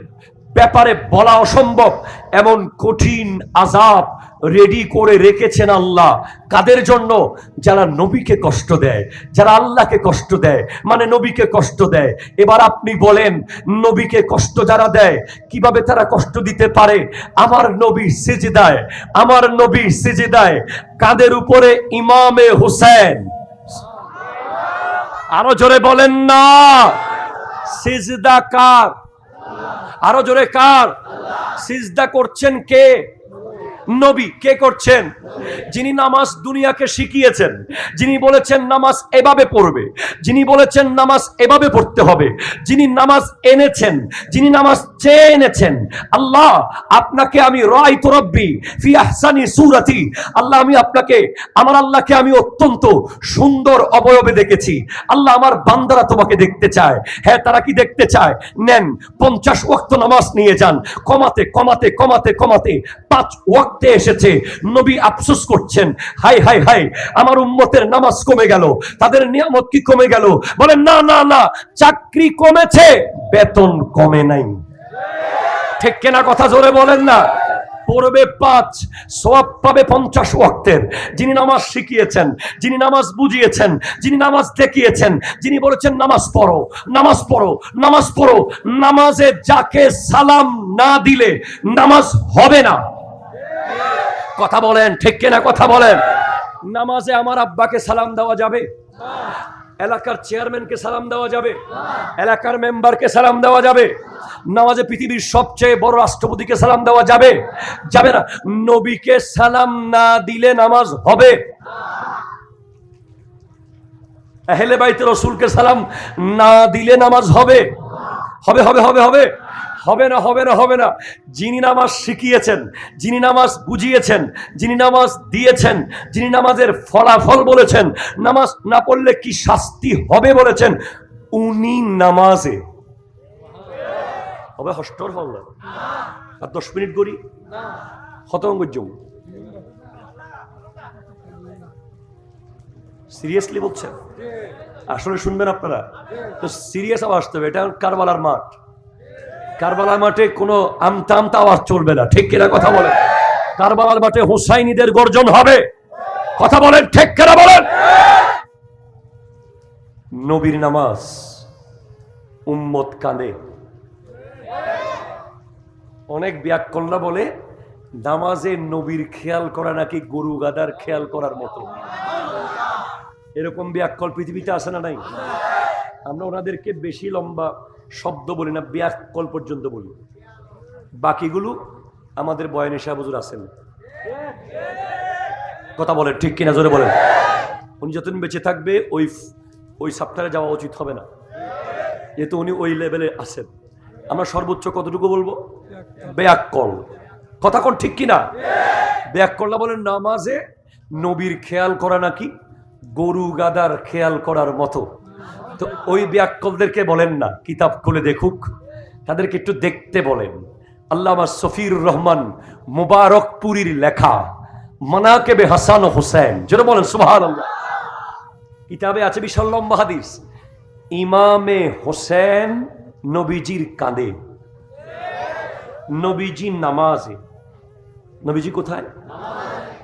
ব্যাপারে বলা অসম্ভব, এমন কঠিন আযাব রেডি করে রেখেছেন আল্লাহ। কাদের জন্য? যারা নবীকে কষ্ট দেয়, যারা আল্লাহকে কষ্ট দেয়, মানে নবীকে কষ্ট দেয়। এবার আপনি বলেন, নবীকে কষ্ট যারা দেয়, কিভাবে তারা কষ্ট দিতে পারে? আমার নবী সিজদায়, আমার নবী সিজদায়, কাদের উপরে? ইমামে হুসেন। আরো জোরে বলেন না। সিজদা কার? আরো জোরে কার? সিজদা করছেন কে? নবী। কে করছেন? যিনি নামাজ দুনিয়াকে শিখিয়েছেন, যিনি বলেছেন নামাজ এভাবে পড়বে, যিনি বলেছেন নামাজ এভাবে পড়তে হবে, যিনি নামাজ এনেছেন, যিনি নামাজ চেয়ে এনেছেন। আল্লাহ আপনাকে আমি রাআইতু রাব্বি ফি আহসানি সূরাতি, আল্লাহ আমি আপনাকে, আমার আল্লাহকে আমি অত্যন্ত সুন্দর অবয়বে দেখেছি। আল্লাহ আমার বান্দারা তোমাকে দেখতে চায়। হ্যাঁ, তারা কি দেখতে চায়? নেন 50 ওয়াক্ত নামাজ নিয়ে যান, কমাতে কমাতে কমাতে কমাতে 5 ওয়াক্ত এসেছে। নবী আফসোস করছেন, হাই হাই হাই, আমার উম্মতের নামাজ কমে গেল, তাদের নিয়ামত কি কমে গেল? বলেন না না না, চাকরি কমেছে, বেতন কমে নাই। ঠিক কিনা কথা জোরে বলেন না। পড়বে 5, সওয়াব পাবে 50 ওয়াক্তের। যিনি নামাজ শিখিয়েছেন, যিনি নামাজ বুঝিয়েছেন, যিনি নামাজ দেখিয়েছেন, যিনি বলেছেন নামাজ পড়ো, নামাজ পড়ো, নামাজ পড়ো, নামাজে যাকে সালাম না দিলে নামাজ হবে না। কথা বলেন ঠিক কিনা কথা বলেন। নামাজে আমার আব্বাকে সালাম দেওয়া যাবে? এলাকার চেয়ারম্যানকে সালাম দেওয়া যাবে? এলাকার মেম্বারকে সালাম দেওয়া যাবে? নামাজে পৃথিবীর সবচেয়ে বড় রাষ্ট্রপতিকে সালাম দেওয়া যাবে? যাবে না। নবীকে সালাম না দিলে নামাজ হবে? আহলে বাইত রাসূলকে সালাম না দিলে নামাজ হবে? হবে হবে হবে হবে হবে না, হবে না, হবে না। যিনি নামাজ শিখিয়েছেন, যিনি নামাজ বুঝিয়েছেন, যিনি নামাজ দিয়েছেন, যিনি নামাজের ফলাফল বলেছেন, নামাজ না পড়লে কি শাস্তি হবে বলেছেন, উনি নামাজে হবে হস্টর হল না। আর 10 মিনিট করি হতঙ্গজম। সিরিয়াসলি বলছেন? আসলে শুনবেন আপনারা তো সিরিয়াস আওয়াজ আসতে হবে। এটা কারবালার মাঠ, কারবালার মাঠে কোনো আমতা আমতা আওয়াজ চলবে না। ঠিক কিনা কথা বলেন? কারবালার মাঠে হুসাইনিদের গর্জন হবে। কথা বলেন ঠিক কিনা বলেন? নবীর নামাজ উম্মত কাঁদে। অনেক ব্যাককল্লা বলে নামাজে নবীর খেয়াল করা নাকি গরু গাদার খেয়াল করার মতো। এরকম ব্যাককল পৃথিবীতে আসে না নাই? আমরা ওনাদেরকে বেশি লম্বা শব্দ বলি না, ব্যাককল পর্যন্ত বলি। বাকিগুলো আমাদের বয়ানে শাহ হুজুর আছেন। কথা বলেন ঠিক কিনা, জোরে বলেন। উনি যতদিন বেঁচে থাকবে ওই সাপ্তাহে যাওয়া উচিত হবে না, যেহেতু উনি ওই লেভেলে আছেন। আমরা সর্বোচ্চ কতটুকু বলবো? ব্যাককল। কথা কোন ঠিক কিনা? ব্যাককল্লা বলেন নামাজে নবীর খেয়াল করা নাকি গরু গাদার খেয়াল করার মতো। তো ওই ব্যাককলদেরকে বলেন না কিতাব খুলে দেখুক, তাদেরকে একটু দেখতে বলেন। আল্লামা সফির রহমান মুবারকপুরীর লেখা মানাকিবে হাসান ও হুসাইন, যেটা বলেন সুবহানাল্লাহ, কিতাবে আছে বিশাল লম্বা হাদিস। ইমামে হোসেন নবীজির কাঁধে, নবীজি নামাজে। নবীজি কোথায়?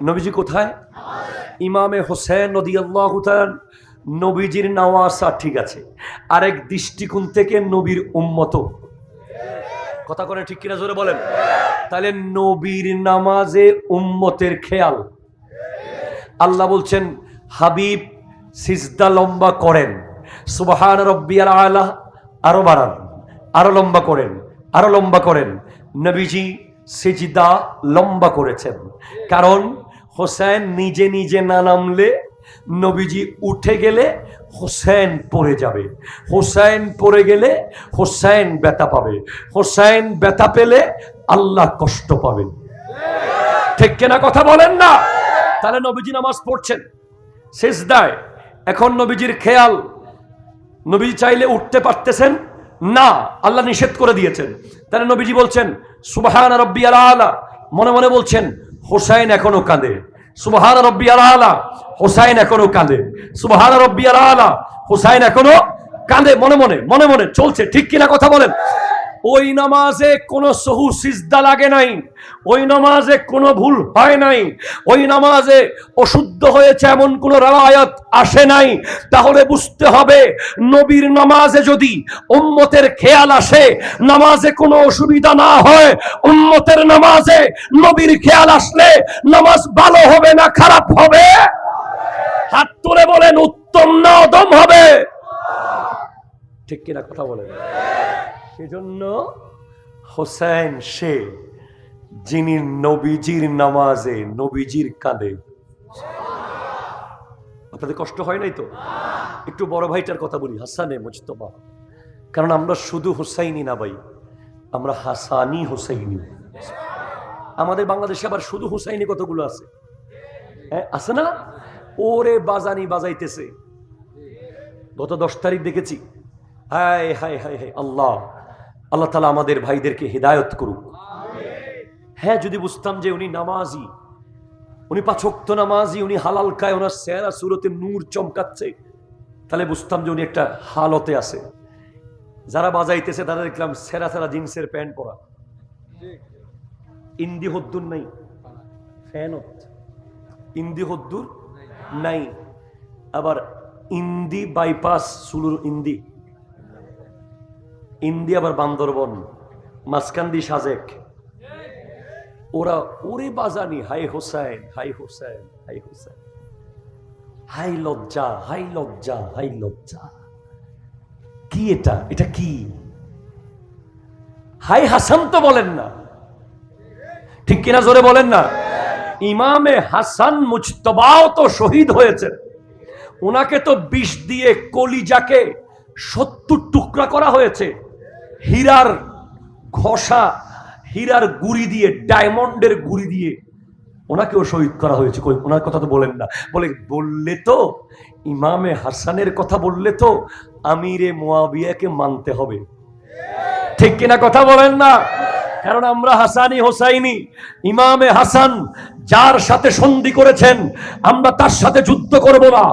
নবীজি কোথায়? ইমামে হোসেন রাদিয়াল্লাহু তাআলা নবীজির নওয়াসা, ঠিক আছে, আরেক দৃষ্টিকোণ থেকে নবীর উম্মত। কথা করে ঠিক কিনা, জোরে বলেন। তাহলে নবীর নামাজে উম্মতের খেয়াল। আল্লাহ বলছেন হাবিব সিজদা লম্বা করেন, সুবহান রাব্বিয়াল আলা আরো বাড়ান, আরো লম্বা করেন, আরো লম্বা করেন। নবীজি সিজদা লম্বা করেছেন, কারণ হোসেন নিজে নিজে না নামলে নবীজি উঠে গেলে হোসেন পড়ে যাবে, হোসেন পড়ে গেলে হোসেন ব্যথা পাবে, হোসেন ব্যথা পেলে আল্লাহ কষ্ট পাবেন। ঠিক কিনা কথা বলেন না? তাহলে নবীজি নামাজ পড়ছেন সিজদায়, এখন নবীজির খেয়াল, নবীজি চাইলে উঠতে পারতেছেন না, আল্লাহ নিষেধ করে দিয়েছেন। তাহলে নবীজি বলছেন সুবহান রাব্বিয়াল আলা, মনে মনে বলছেন হোসেন এখনো কাঁদে, সুবহান রাব্বিয়াল আলা, হোসেন এখনো কাঁদে, সুবহান রাব্বিয়াল আলা, হোসেন এখনো কাঁদে, মনে মনে মনে মনে চলছে। ঠিক কিনা কথা বলেন? ওই নামাজে কোনো সহু সিজদা লাগে নাই, ওই নামাজে কোনো ভুল হয় নাই, ওই নামাজে অশুদ্ধ হয়েছে এমন কোনো রাওয়ায়াত আসে নাই। তাহলে বুঝতে হবে নবীর নামাজে যদি উম্মতের খেয়াল আসে, নামাজে কোনো অসুবিধা না হয়, উম্মতের নামাজে নবীর খেয়াল আসলে নামাজ ভালো হবে না খারাপ হবে? হাত তুলে বলেন উত্তম না অদম হবে? ঠিক কিনা কথা বলেন? সেজন্য হোসেন সে যিনি নবীজির নামাজে নবীজির কাঁধে। আপনাদের কষ্ট হয় নাই তো? একটু বড় ভাইটার কথা বলি, হাসানে মুজতবা, কারণ আমরা শুধু হুসাইনি না ভাই, আমরা হাসানি হুসাইনি। আমাদের বাংলাদেশে আবার শুধু হুসাইনি কতগুলো আছে, হ্যাঁ আছে না? ওরে বাজানি বাজাইতেছে। গত 10 তারিখ দেখেছি। হায় হায় হায় হায়, আল্লাহ আল্লাহ তাআলা আমাদের ভাইদেরকে হিদায়ত করুক। হ্যাঁ, যদি বুঝতাম যে উনি নামাজি, উনি 5 ওয়াক্ত নামাজি, উনি হালাল খায়, ওনার চেহারা সুরতে নূর চমকাচ্ছে, তাহলে বুঝতাম যে উনি একটা হালতে আছে। যারা বাজাইতেছে তারা দেখলাম সেরা সেরা জিন্সের প্যান্ট পরা, ইন্দি হদ্দুর নাই, ফ্যানত ইন্দি হদ্দুর নাই, আবার ইন্দি বাইপাস সুলুর ইন্দি, ইন্দি আবার বান্দরবন, মাসকান্দি সাজেক, ওরা ওরে বাজানি। হাই হোসেন, হাই হোসেন, হাই হোসেন, হাই লজ্জা, হাই লজ্জা, হাই লজ্জা। কি এটা? এটা কি? হাই হাসান তো বলেন না, ঠিক কিনা জোরে বলেন না? ইমামে হাসান মুজতবাও তো শহীদ হয়েছে, ওনাকে তো বিষ দিয়ে কলিজাকে 70 টুকরা করা হয়েছে, হীরার ঘষা, হীরার গুড়ি দিয়ে, ডায়মন্ডের গুড়ি দিয়ে ওনাকেও শহীদ করা হয়েছে। ওনার কথা তো বলেন না। বললে তো ইমামে হাসানের কথা বললে তো আমিরে মুয়াবিয়াকে মানতে হবে, ঠিক কিনা কথা বলেন না? কারণ আমরা হাসানি হোসাইনি। ইমামে হাসান যার সাথে সন্ধি করেছেন আমরা তার সাথে যুদ্ধ করব না।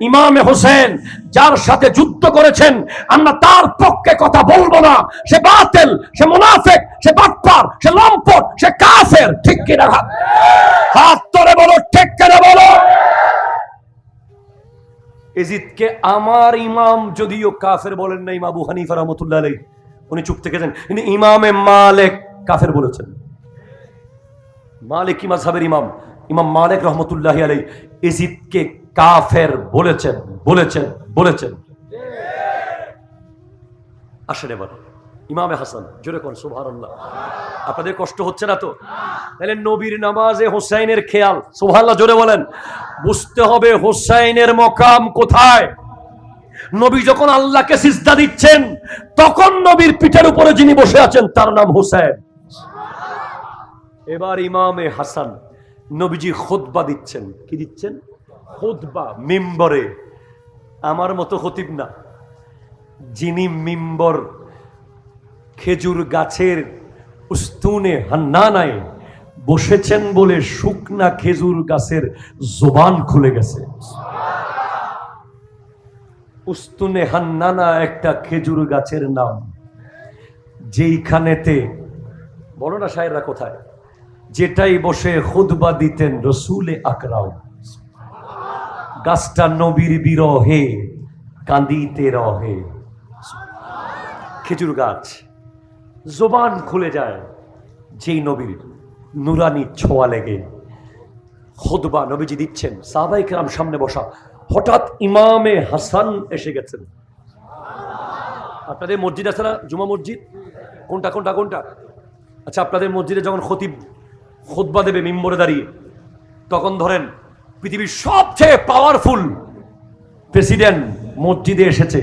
ইমামে হোসেন যার সাথে যুদ্ধ করেছেন আমরা তার পক্ষে কথা বলবো না। সে বাতিল, সে মুনাফিক, সে বাটপার, সে লম্পট, সে কাফের। ঠিক কিনা? হাত ধরে বলো ঠিক কিনা বলো। এজিদকে আমার ইমাম যদিও কাফের বলেন না, ইমাম আবু হানিফা রাহমাতুল্লাহ আলাইহি, উনি চুপ থেকেছেন, কিন্তু ইমামে মালিক কাফের বলেছেন। মালিকি মাযহাবের ইমাম ইমাম মালিক রাহমাতুল্লাহি আলাইহি এজিদকে কাফের বলেছেন বলেছেন বলেছেন। আসেন এবার ইমামে হাসান, জোরে কোন সুবহানাল্লাহ। আপনাদের কষ্ট হচ্ছে না তো? তাহলে নবীর নামাজে হোসাইনের খেয়াল, সুবহানাল্লাহ জোরে বলেন। বুঝতে হবে হোসাইনের মকাম কোথায়। নবী যখন আল্লাহকে সিজদা দিচ্ছেন, তখন নবীর পিঠের উপরে যিনি বসে আছেন তার নাম হোসেন। এবার ইমামে হাসান, নবীজি খুতবা দিচ্ছেন। কি দিচ্ছেন? খুতবা মিম্বরে। আমার মতো খতিব না, যিনি মিম্বর খেজুর গাছের উস্তুনে হান্নানায় বসেছেন বলে শুকনা খেজুর গাছের জবান খুলে গেছে। উস্তুনে হান্নানা একটা খেজুর গাছের নাম, যেইখানেতে বলো না শায়েররা কোথায়, যেটাই বসে খুতবা দিতেন রসুলে আকরাম। গাছটা নবীর বিরহে কাঁদিতে রহে। খেজুর গাছ জবান খুলে যায় যেই নবীর নুরানি ছোঁয়া লেগে। খুতবা নবীজি দিচ্ছেন, সাহাবায়ে কেরাম সামনে বসা। হঠাৎ ইমামে হাসান এসে গেছেন। আপনাদের মসজিদ আছে না, জুমা মসজিদ? কোনটা কোনটা কোনটা? আচ্ছা, আপনাদের মসজিদে যখন খতিব খুতবা দেবে মিম্বরে দাঁড়িয়ে, তখন ধরেন পৃথিবীর সবচেয়ে পাওয়ারফুল প্রেসিডেন্ট মসজিদে এসেছে,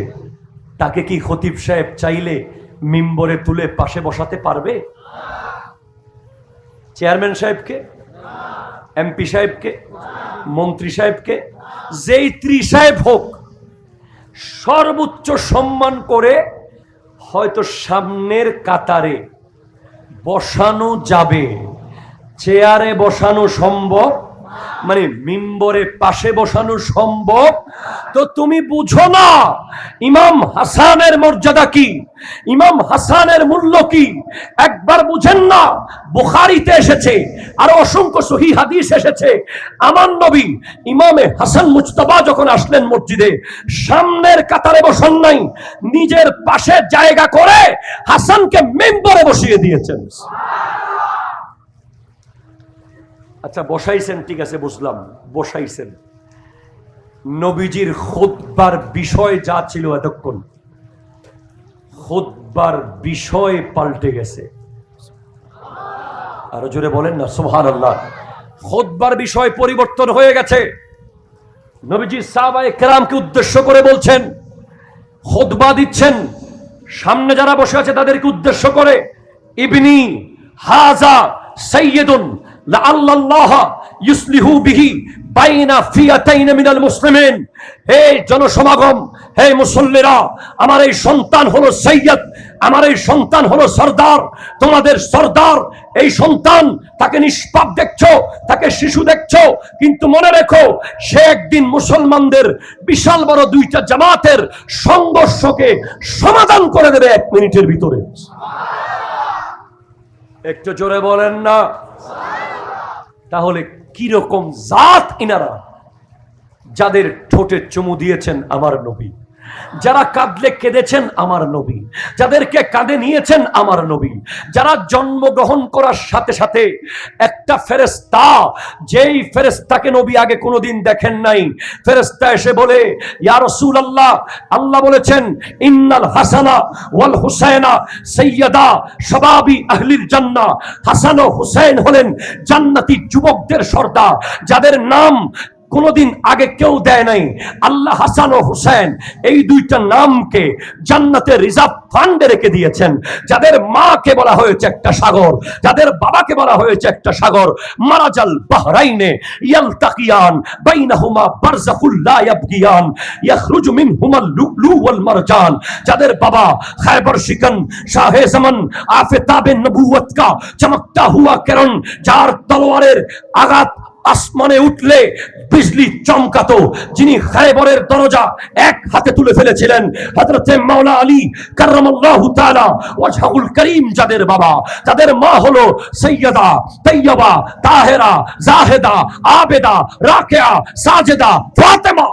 তাকে কি খতিব সাহেব চাইলে মিম্বরে তুলে পাশে বসাতে পারবে? চেয়ারম্যান সাহেবকে, এমপি সাহেবকে, মন্ত্রী সাহেবকে, যেই ত্রি সাহেব হোক, সর্বোচ্চ সম্মান করে হয়তো সামনের কাতারে বসানো যাবে, চেয়ারে বসানো সম্ভব, মানে মিম্বরে পাশে বসানো সম্ভব। তো তুমি বুঝো না ইমাম হাসানের মর্যাদা কি, ইমাম হাসানের মূল্য কি? একবার বুঝেন না? বুখারীতে এসেছে, আর অসংখ্য সহিহ হাদিস এসেছে, আমার নবী ইমামে হাসান মুজতবা যখন আসলেন মসজিদে, সামনের কাতারে বসান নাই, নিজের পাশে জায়গা করে হাসানকে মিম্বরে বসিয়ে দিয়েছেন। আচ্ছা বসাইছেন, ঠিক আছে বুঝলাম, বসাইছেন। নবীজির খুতবার বিষয় যা ছিল এতক্ষণ, খুতবার বিষয় পাল্টে গেছে। আরো জোরে বলেন না সুবহানাল্লাহ। খুতবার বিষয় পরিবর্তন হয়ে গেছে। নবীজি সাহাবায়ে কেরামকে উদ্দেশ্য করে বলছেন, খুতবা দিচ্ছেন, সামনে যারা বসে আছে তাদেরকে উদ্দেশ্য করে, ইবনি হাজা সাইয়্যিদুন লাআল্লাল্লাহ ইউসলিহু বিহি বাইনা ফিয়াতাইন মিনাল মুসলিমিন। হে জনসমাগম, হে মুসল্লিরা, আমার এই সন্তান হলো সাইয়্যিদ, আমার এই সন্তান হলো সরদার, তোমাদের সরদার। এই সন্তান, তাকে নিষ্পাপ দেখছো, তাকে শিশু দেখছো, কিন্তু মনে রেখো সে একদিন মুসলমানদের বিশাল বড় দুইটা জামাতের সংঘর্ষকে সমাধান করে দেবে 1 মিনিটের ভিতরে। একটু জোরে বলেন না। তাহলে কি রকম জাত ইনারা, যাদের ঠোঁটে চুমু দিয়েছেন আমার নবী, যারা কাঁদলে কেঁদেছেন আমার নবী, যাদেরকে কাঁধে নিয়েছেন আমার নবী, যারা জন্মগ্রহণ করার সাথে সাথে একটা ফেরেশতা, যেই ফেরেশতাকে নবী আগে কোনোদিন দেখেন নাই, ফেরেশতা এসে বলে, ইয়া রাসূলুল্লাহ, আল্লাহ বলেছেন ইন্নাল হাসানা ওয়াল হুসাইনা সাইয়্যিদা শাবাবি আহলিল জান্নাহ। হাসান ও হুসাইন হলেন জান্নাতি যুবকদের সর্দার, যাদের নাম কোনদিন আগে কেউ দেয় নাই। আল্লাহ হাসান ও হুসেন এই দুইটা নামকে জান্নাতের রিজার্ভ ফান্ডে রেখে দিয়েছেন। যাদের মাকে বলা হয়েছে একটা সাগর, যাদের বাবাকে বলা হয়েছে একটা সাগর। মারাজাল বাহরাইনে ইয়ালতাকিয়ান বাইনাহুমা বারযাখুল লা ইয়াবগিয়ান ইয়াখরুজু মিনহুমাল লুলু ওয়াল মারজান। যাদের বাবা খায়বার শিকন শাহে জামান আফতাবে নবুওয়াত কা চমকতা হুয়া কিরণ, যার তলোয়ারের আঘাত আসমানে উঠলে বিজলি চমকাতো, যিনি খায়বরের দরজা এক হাতে তুলে ফেলেছিলেন, হযরত মাওলা আলী কাররামাল্লাহু তাআলা ওয়াজহুল করিম। যাদের বাবা, যাদের মা হলো সাইয়্যিদা তাইয়্যিবা তাহেরা জাহেদা আবেদা রাকিয়া সাজেদা ফাতেমা।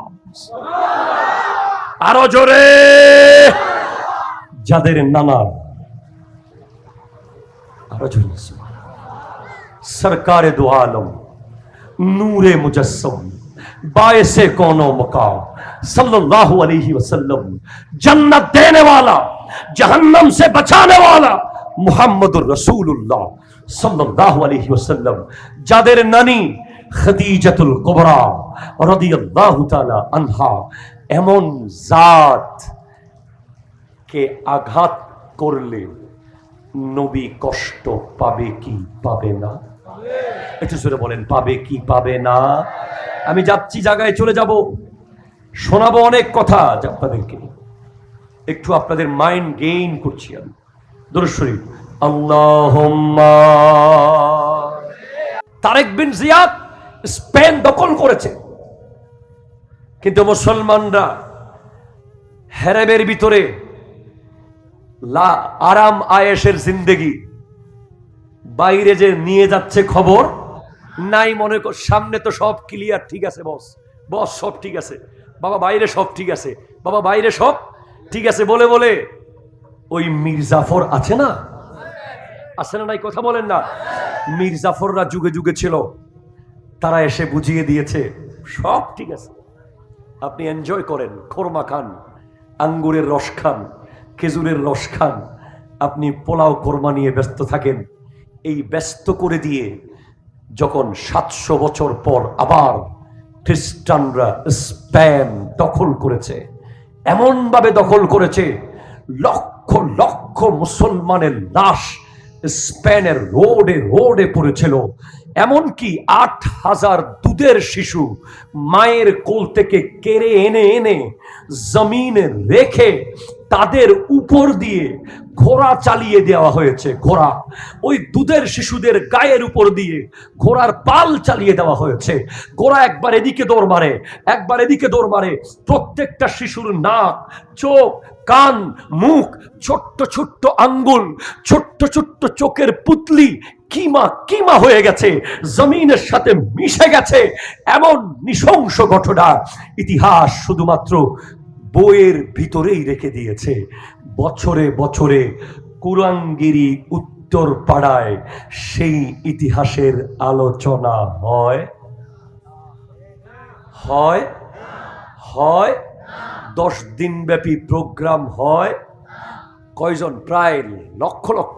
আরো জোরে, যাদের নানা, আরো জোরে, সরকারে দু আলম, নূরে মুজস্সম, बायसे कौनो मकाम सल्लल्लाहु अलैहि वसल्लम, जन्नत देने वाला, जहन्नम से बचाने वाला मुहम्मदुर रसूलुल्लाह सल्लल्लाहु अलैहि वसल्लम, যাদের নানি খাদিজাতুল কুবরা রাদিয়াল্লাহু তাআলা আনহা এমন জাত কে আঘাত করলে নবী কষ্ট পাবে কি পাবে না? একটু জোরে বলেন, পাবে কি পাবে না? আমি যাচ্ছি, জায়গায় চলে যাব, শোনাবো অনেক কথা আপনাদেরকে, একটু আপনাদের মাইন্ড গেইন করছি আমি। দরুদ শরীফ, আল্লাহুম্মা। তারেক বিন জিয়াদ স্পেন দখল করেছে, কিন্তু মুসলমানরা হেরেমের ভিতরে আরাম আয়েশের জিন্দেগি, বাইরে যে নিয়ে যাচ্ছে খবর নাই মনে কর, সামনে তো সব ক্লিয়ার, ঠিক আছে বস, বস সব ঠিক আছে বাবা, বাইরে সব ঠিক আছে বাবা, বাইরে সব ঠিক আছে বলে বলে ওই মীর জাফর আছে না, আছে না নাই, কথা বলেন না? মীর জাফররা যুগে যুগে ছিল, তারা এসে বুঝিয়ে দিয়েছে সব ঠিক আছে, আপনি এনজয় করেন, খোরমা খান, আঙ্গুরের রস খান, খেজুরের রস খান, আপনি পোলাও কোরমা নিয়ে ব্যস্ত থাকেন। এই ব্যস্ত করে দিয়ে যখন 700 বছর পর আবার খ্রিস্টানরা স্পেন দখল করেছে, এমন ভাবে দখল করেছে, লক্ষ লক্ষ মুসলমানের লাশ স্পেনের রোডে রোডে পড়েছিল, এমনকি 8000 দুধের শিশু মায়ের কোল থেকে কেড়ে এনে এনে জমিনে রেখে তাদের উপর দিয়ে ঘোড়া চালিয়ে দেওয়া হয়েছে। ঘোড়া, ওই দুধের শিশুদের গায়ের উপর দিয়ে ঘোড়ার পাল চালিয়ে দেওয়া হয়েছে। ঘোড়া একবার এদিকে দৌড় মারে, একবার এদিকে দৌড় মারে, প্রত্যেকটা শিশুর নাক, চোখ, কান, মুখ, ছোট্ট ছোট্ট আঙ্গুল, ছোট্ট ছোট্ট চোখের পুতলি কিমা কিমা হয়ে গেছে, জমিনের সাথে মিশে গেছে। এমন নৃশংস ঘটনা ইতিহাস শুধুমাত্র বইয়ের ভিতরেই রেখে দিয়েছে। বছরে বছরে কুরাঙ্গিরি উত্তর পাড়ায় সেই ইতিহাসের আলোচনা হয় হয় হয় 10 দিন ব্যাপী প্রোগ্রাম হয়। কয়জন? প্রায় লক্ষ লক্ষ,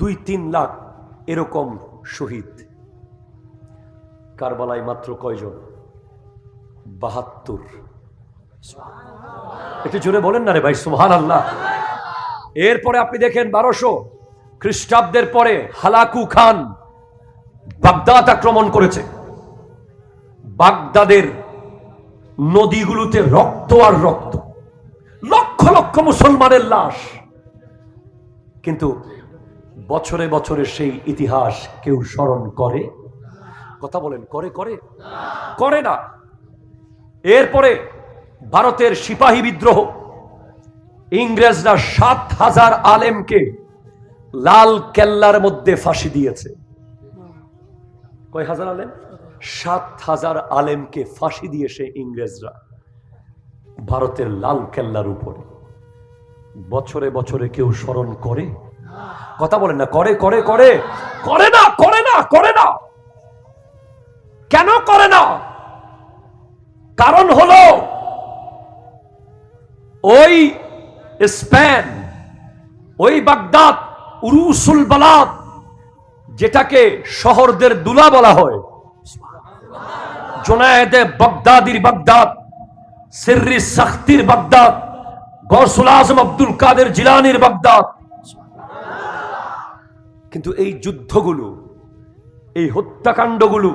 2-3 লাখ এরকম শহীদ। কারবালায় মাত্র কয়জন? 72। একটু জোরে বলেন না রে ভাই, সুবহানাল্লাহ। এরপরে আপনি দেখেন 1200 খ্রিস্টাব্দের পরে হালাকু খান বাগদাদ আক্রমণ করেছে। বাগদাদের নদীগুলোতে রক্ত আর রক্ত, লক্ষ লক্ষ মুসলমানের লাশ। কিন্তু বছরে বছরে সেই ইতিহাস কেউ স্মরণ করে? কথা বলেন, করে? করে করে না। এরপরে ভারতের সিপাহী বিদ্রোহ, ইংরেজরা 7000 আলেমকে লাল কেল্লার মধ্যে ফাঁসি দিয়েছে। কয় হাজার আলেম? 7000 আলেমকে ফাঁসি দিয়েছে ইংরেজরা ভারতের লাল কেল্লার উপরে। বছরে বছরে কেউ স্মরণ করে? কথা বলেন না, করে করে করে করে না, করে না, করে না। কেন করে না? কারণ হলো ওই স্পেন, ওই বাগদাদ, উরুসুল বালাদ, যেটাকে শহরদের দুলা বলা হয়, জুনায়েদে বাগদাদির বাগদাদ, সিররি সাখতির বাগদাদ, গৌসুল আজম আব্দুল কাদের জিলানির বাগদাদ। কিন্তু এই যুদ্ধগুলো, এই হত্যাকাণ্ডগুলো,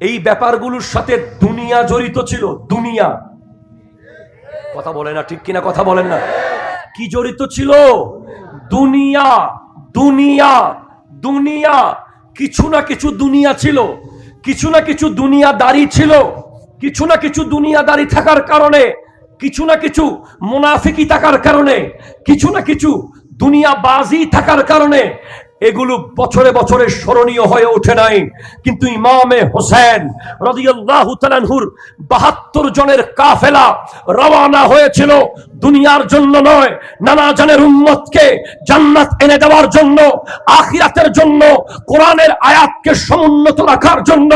এই ব্যাপারগুলোর সাথে দুনিয়া জড়িত ছিল। দুনিয়া, কথা বলে না, ঠিক কিনা কথা বলেন না? কি জড়িত ছিল? দুনিয়া, দুনিয়া, দুনিয়া। কিছু না কিছু দুনিয়া ছিল, কিছু না কিছু দুনিয়াদারি ছিল। কিছু না কিছু দুনিয়াদারি থাকার কারণে, কিছু না কিছু মুনাফিকি থাকার কারণে, কিছু না কিছু দুনিয়াবাজি থাকার কারণে এগুলো বছরে বছরে স্মরণীয় হয়ে ওঠে নাই, কিন্তু ইমামে হোসেন রাদিয়াল্লাহু তাআলা আনহুর ৭২ জনের কাফেলা রওনা হয়েছিল দুনিয়ার জন্য নয়, নানা জানের উম্মতকে জান্নাত এনে দেওয়ার জন্য, আখিরাতের জন্য, কোরআনের আয়াতকে সমুন্নত রাখার জন্য,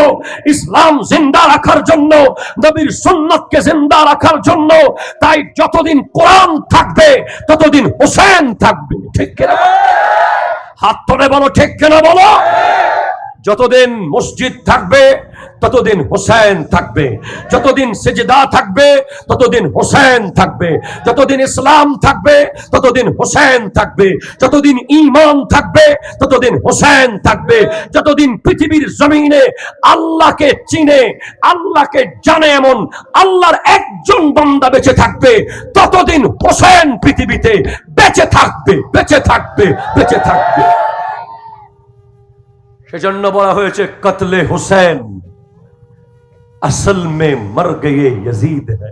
ইসলাম জিন্দা রাখার জন্য, নবীর সুন্নাতকে জিন্দা রাখার জন্য। তাই যতদিন কোরআন থাকবে ততদিন হোসেন থাকবে। ঠিক কিনা? হাত তুলে বলো ঠিক কিনা বলো। যতদিন মসজিদ থাকবে ততদিন হোসেন থাকবে, যতদিন সিজদা থাকবে ততদিন হোসেন থাকবে, যতদিন ইসলাম থাকবে ততদিন হোসেন থাকবে, যতদিন ঈমান থাকবে ততদিন হোসেন থাকবে, যতদিন পৃথিবীর জমিনে আল্লাহকে চিনে, আল্লাহকে জানে এমন আল্লাহর একজন বান্দা বেঁচে থাকবে ততদিন হোসেন পৃথিবীতে বেঁচে থাকবে, বেঁচে থাকবে, বেঁচে থাকবে। সেজন্য বলা হয়েছে কতলে হোসেন असल में मर गए यजीद है,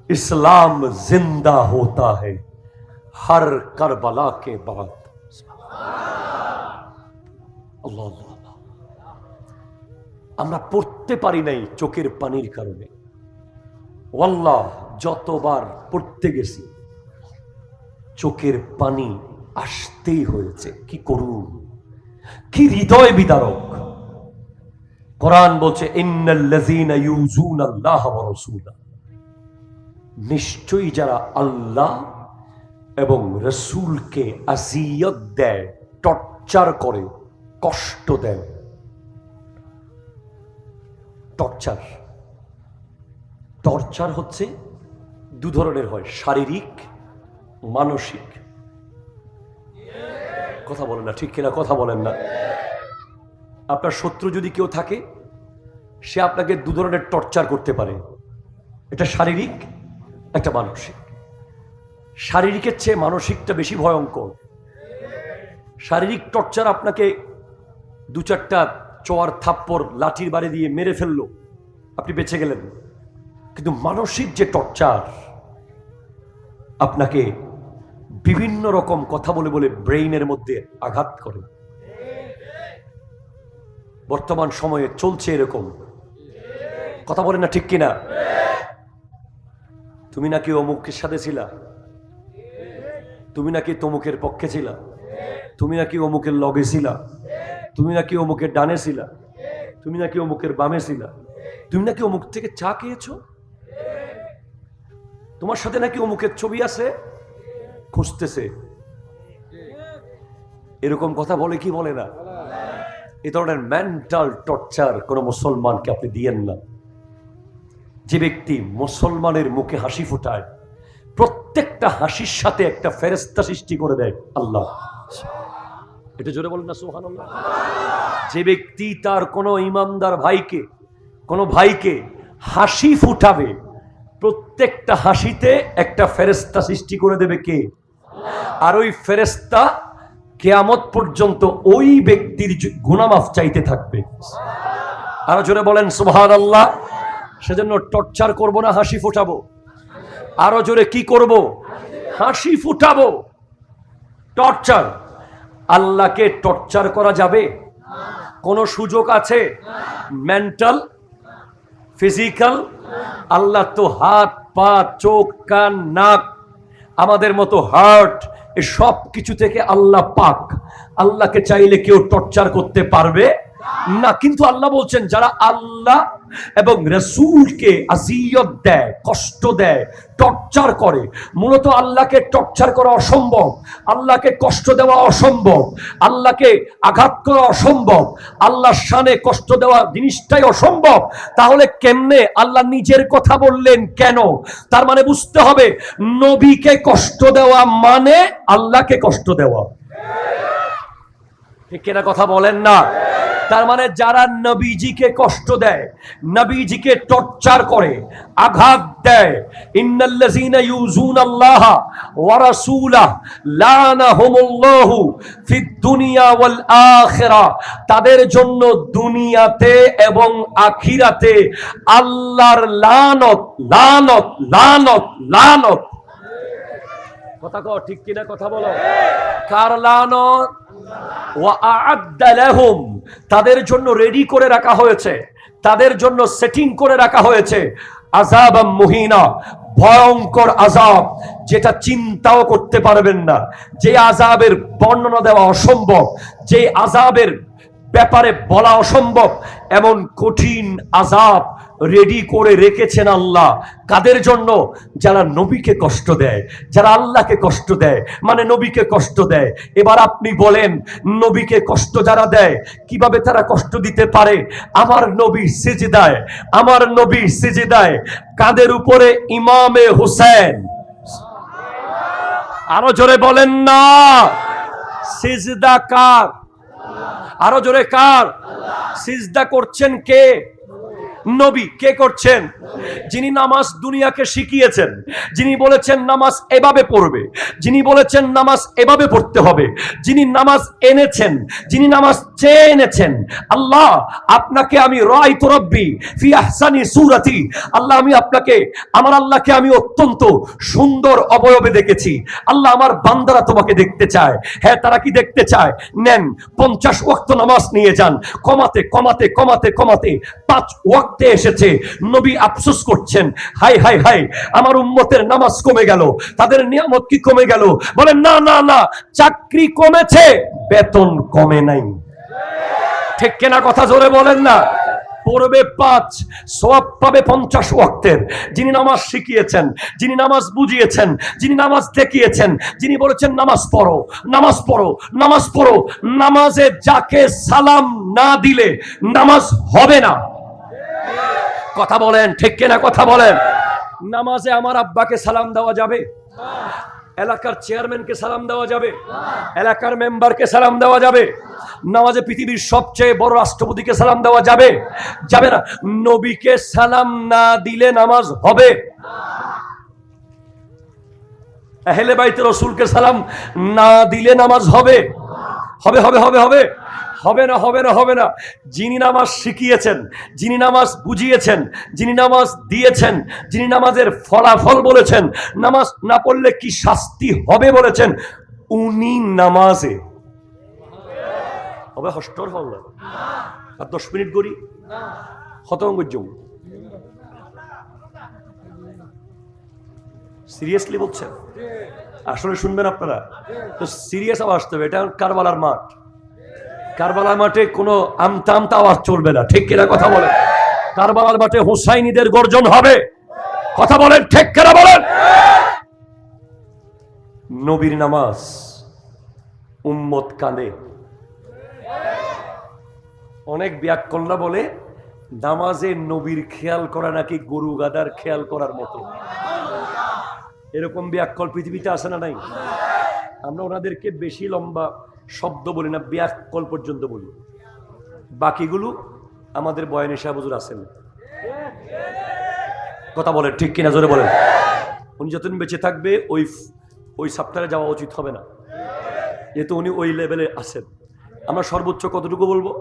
इस्लाम जिंदा होता है हर करबला के बाद। আল্লাহ আল্লাহ। আমরা পড়তে পারি নাই চোখের পানির কারণে, ওয়াল্লাহ যতবার পড়তে গেছি চোখের পানি আসতেই হয়েছে। কি করুন, কি হৃদয় বিদারক। কোরআন বলছে ইন্নাল্লাযীনা ইউযুনাল্লাহ ওয়া রাসূলা, নিশ্চয়ই যারা আল্লাহ এবং রাসূলকে আযিয়ত দেয়, টর্চার করে, কষ্ট দেয়। টর্চার টর্চার হচ্ছে দু ধরনের হয়, শারীরিক, মানসিক। কথা বলেন না, ঠিক কিনা? কথা বলেন না। আপনার শত্রু যদি কেউ থাকে, সে আপনাকে দু ধরনের টর্চার করতে পারে, এটা শারীরিক, একটা মানসিক। শারীরিকের চেয়ে মানসিকটা বেশি ভয়ঙ্কর। শারীরিক টর্চার আপনাকে দু চারটা চোয়ার থাপ্পড় লাঠির বাড়ি দিয়ে মেরে ফেললো, আপনি বেঁচে গেলেন। কিন্তু মানসিক যে টর্চার, আপনাকে বিভিন্ন রকম কথা বলে বলে ব্রেইনের মধ্যে আঘাত করে। বর্তমান সময়ে চলছে এরকম। কথা বলেন না, ঠিক কিনা? তুমি নাকি অমুকের সাথে ছিলা, তুমি নাকি তমুকের পক্ষে ছিলা, তুমি নাকি অমুকের লগে ছিলা, তুমি নাকি অমুকের ডানে ছিলা, তুমি নাকি অমুকের বামে ছিলা, তুমি নাকি অমুক থেকে চা খেয়েছো, তোমার সাথে নাকি অমুকের ছবি আছে, খুঁজতেছে। এরকম কথা বলে কি বলে না? এই ধরনের মেন্টাল টর্চার কোন মুসলমানকে আপনি দিয়েন না। যে ব্যক্তি মুসলমানের মুখে হাসি ফোটায়, প্রত্যেকটা হাসির সাথে একটা ফেরেশতা সৃষ্টি করে দেয় আল্লাহ। এটা জোরে বলেন না সুবহানাল্লাহ। যে ব্যক্তি তার কোনো ইমানদার ভাইকে, কোনো ভাইকে হাসি ফুটাবে, প্রত্যেকটা হাসিতে একটা ফেরেশতা সৃষ্টি করে দেবে কে? আর ওই ফেরেশতা কিয়ামত পর্যন্ত ওই ব্যক্তির গুনাহ মাফ চাইতে থাকবে। আরো জোরে বলেন সুবহানাল্লাহ। সেজন্য টর্চার করব না, হাসি ফোটাবো। আরো জোরে কি করব? হাসি ফুটাবো। টর্চার, আল্লাহকে টর্চার করা যাবে? কোনো সুযোগ আছে? Mental, physical? আল্লাহ তো হাত, পা, চোখ, কান, নাক, আমাদের মতো হার্ট, এই সব কিছু থেকে আল্লাহ পাক। আল্লাহকে চাইলে কেউ টর্চার করতে পারবে না। কিন্তু আল্লাহ বলছেন যারা আল্লাহ এবং রাসূলকে আযিয়ত দেয়, কষ্ট দেয়, টর্চার করে। মূলত আল্লাহকে টর্চার করা অসম্ভব, আল্লাহকে কষ্ট দেওয়া অসম্ভব, আল্লাহকে আঘাত করা অসম্ভব, আল্লাহর শানে কষ্ট দেওয়া জিনিসটাই অসম্ভব। তাহলে কেমনে আল্লাহ নিজের কথা বললেন কেন? তার মানে বুঝতে হবে, নবীকে কষ্ট দেওয়া মানে আল্লাহকে কষ্ট দেওয়া। ঠিক কিনা? কথা বলেন না। তার মানে যারা নবীজিকে কষ্ট দেয়, নবীজিকে টর্চার করে, আঘাত দেয়, ইন্নাল্লাযীনা ইউযুনাল্লাহ ওয়া রাসূলাহু লানাহুমুল্লাহু ফিদ দুনিয়া ওয়াল আখিরা, তাদের জন্য দুনিয়াতে এবং আখিরাতে আল্লাহর লানত, লানত, লানত, লানত। কথা কও, ঠিক কিনা? কথা বলো। কার লানত? ওয়া আ'আদ্দা লাহুম, তাদের জন্য রেডি করে রাখা হয়েছে, তাদের জন্য সেটিং করে রাখা হয়েছে আযাবাম মুহিনা, ভয়ঙ্কর আযাব, যেটা চিন্তাও করতে পারবেন না, যে আযাবের বর্ণনা দেওয়া অসম্ভব, যে আযাবের ব্যাপারে বলা অসম্ভব, এমন কঠিন আযাব রেডি করে রেখেছেন আল্লাহ। কাদের জন্য? যারা নবীকে কষ্ট দেয়, যারা আল্লাহকে কষ্ট দেয়, মানে নবীকে কষ্ট দেয়। এবার আপনি বলেন, নবীকে কষ্ট যারা দেয়, কিভাবে তারা কষ্ট দিতে পারে? আমার নবী সিজদায়, আমার নবী সিজদায়, কাদের উপরে? ইমামে হুসেন। আরো জোরে বলেন না। সিজদা কার? আরো জোরে কার? সিজদা করছেন কে? নবী। কে করছেন? যিনি নামাজ দুনিয়াকে শিখিয়েছেন, যিনি বলেছেন নামাজ এভাবে পড়বে, যিনি বলেছেন নামাজ এভাবে পড়তে হবে, যিনি নামাজ এনেছেন, যিনি নামাজ চেয়ে এনেছেন। আল্লাহ, আপনাকে আমি রাআইতু রাব্বি ফি আহসানি সূরাতি, আল্লাহ আমি আপনাকে, আমার আল্লাহকে আমি অত্যন্ত সুন্দর অবয়বে দেখেছি। আল্লাহ, আমার বান্দারা তোমাকে দেখতে চায়। হ্যাঁ, তারা কি দেখতে চায়? নেন 50 ওয়াক্ত নামাজ নিয়ে যান, কমাতে কমাতে কমাতে কমাতে 5 ওয়াক্তে এসেছে। নবী আফসোস করছেন, হাই হাই হাই, আমার উম্মতের নামাজ কমে গেল, তাদের নিয়ামত কি কমে গেল? বলেন না না না, চাকরি কমেছে, বেতন কমে নাই। ঠিক কিনা? কথা জোরে বলেন না। পড়বে 5, সওয়াব পাবে 50 ওয়াক্তের। যিনি নামাজ শিখিয়েছেন, যিনি নামাজ বুঝিয়েছেন, যিনি নামাজ দেখিয়েছেন, যিনি বলেছেন নামাজ পড়ো, নামাজ পড়ো, নামাজ পড়ো, নামাজে যাকে সালাম না দিলে নামাজ হবে না। কথা বলেন, ঠিক কিনা? কথা বলেন। নামাজে আমার আব্বাকে সালাম দেওয়া যাবে? এলাকার চেয়ারম্যানকে সালাম দেওয়া যাবে? এলাকার মেম্বারকে সালাম দেওয়া যাবে? নামাজে পৃথিবীর সবচেয়ে বড় রাষ্ট্রপতিকে সালাম দেওয়া যাবে? যাবে না। নবীকে সালাম না দিলে নামাজ হবে? আহলে বাইতে রাসূলকে সালাম না দিলে নামাজ হবে? হবে হবে হবে হবে হবে না, হবে না, হবে না। যিনি নামাজ শিখিয়েছেন, যিনি নামাজ বুঝিয়েছেন, যিনি নামাজ দিয়েছেন, যিনি নামাজের ফলাফল বলেছেন, নামাজ না পড়লে কি শাস্তি হবে বলেছেন, উনি নামাজে হবে। হস্টর হল আর 10 মিনিট করি খতম করছুম। সিরিয়াসলি বলছেন? আসলে শুনবেন আপনারা তো, সিরিয়াস আওয়াজ আসতে হবে। এটা কারবালার মাঠ, কারবালার মাঠে কোনো আমতা আমতা আওয়াজ চলবে না। ঠিক কিনা? কথা বলেন। কারবালার মাঠে হুসাইনীদের গর্জন হবে। কথা বলেন, ঠিক কিনা বলেন। নবীর নামাজ উম্মত কাঁদে। অনেক ব্যাককল্লা বলে নামাজে নবীর খেয়াল করা নাকি গরু গাদার খেয়াল করার মতো। এরকম ব্যাককল পৃথিবীতে আসে না? নাই? আমরা ওনাদেরকে বেশি লম্বা শব্দ বলি না, ব্যাককল পর্যন্ত বলি। বাকিগুলো আমাদের বয়ানে শাহ হুজুর আছেন। কথা বলেন, ঠিক কিনা? জোরে বলেন। উনি যতদিন বেঁচে থাকবে ওই সাপ্তাহে যাওয়া উচিত হবে না, যেহেতু উনি ওই লেভেলে আছেন। আমরা সর্বোচ্চ কতটুকু বলবো?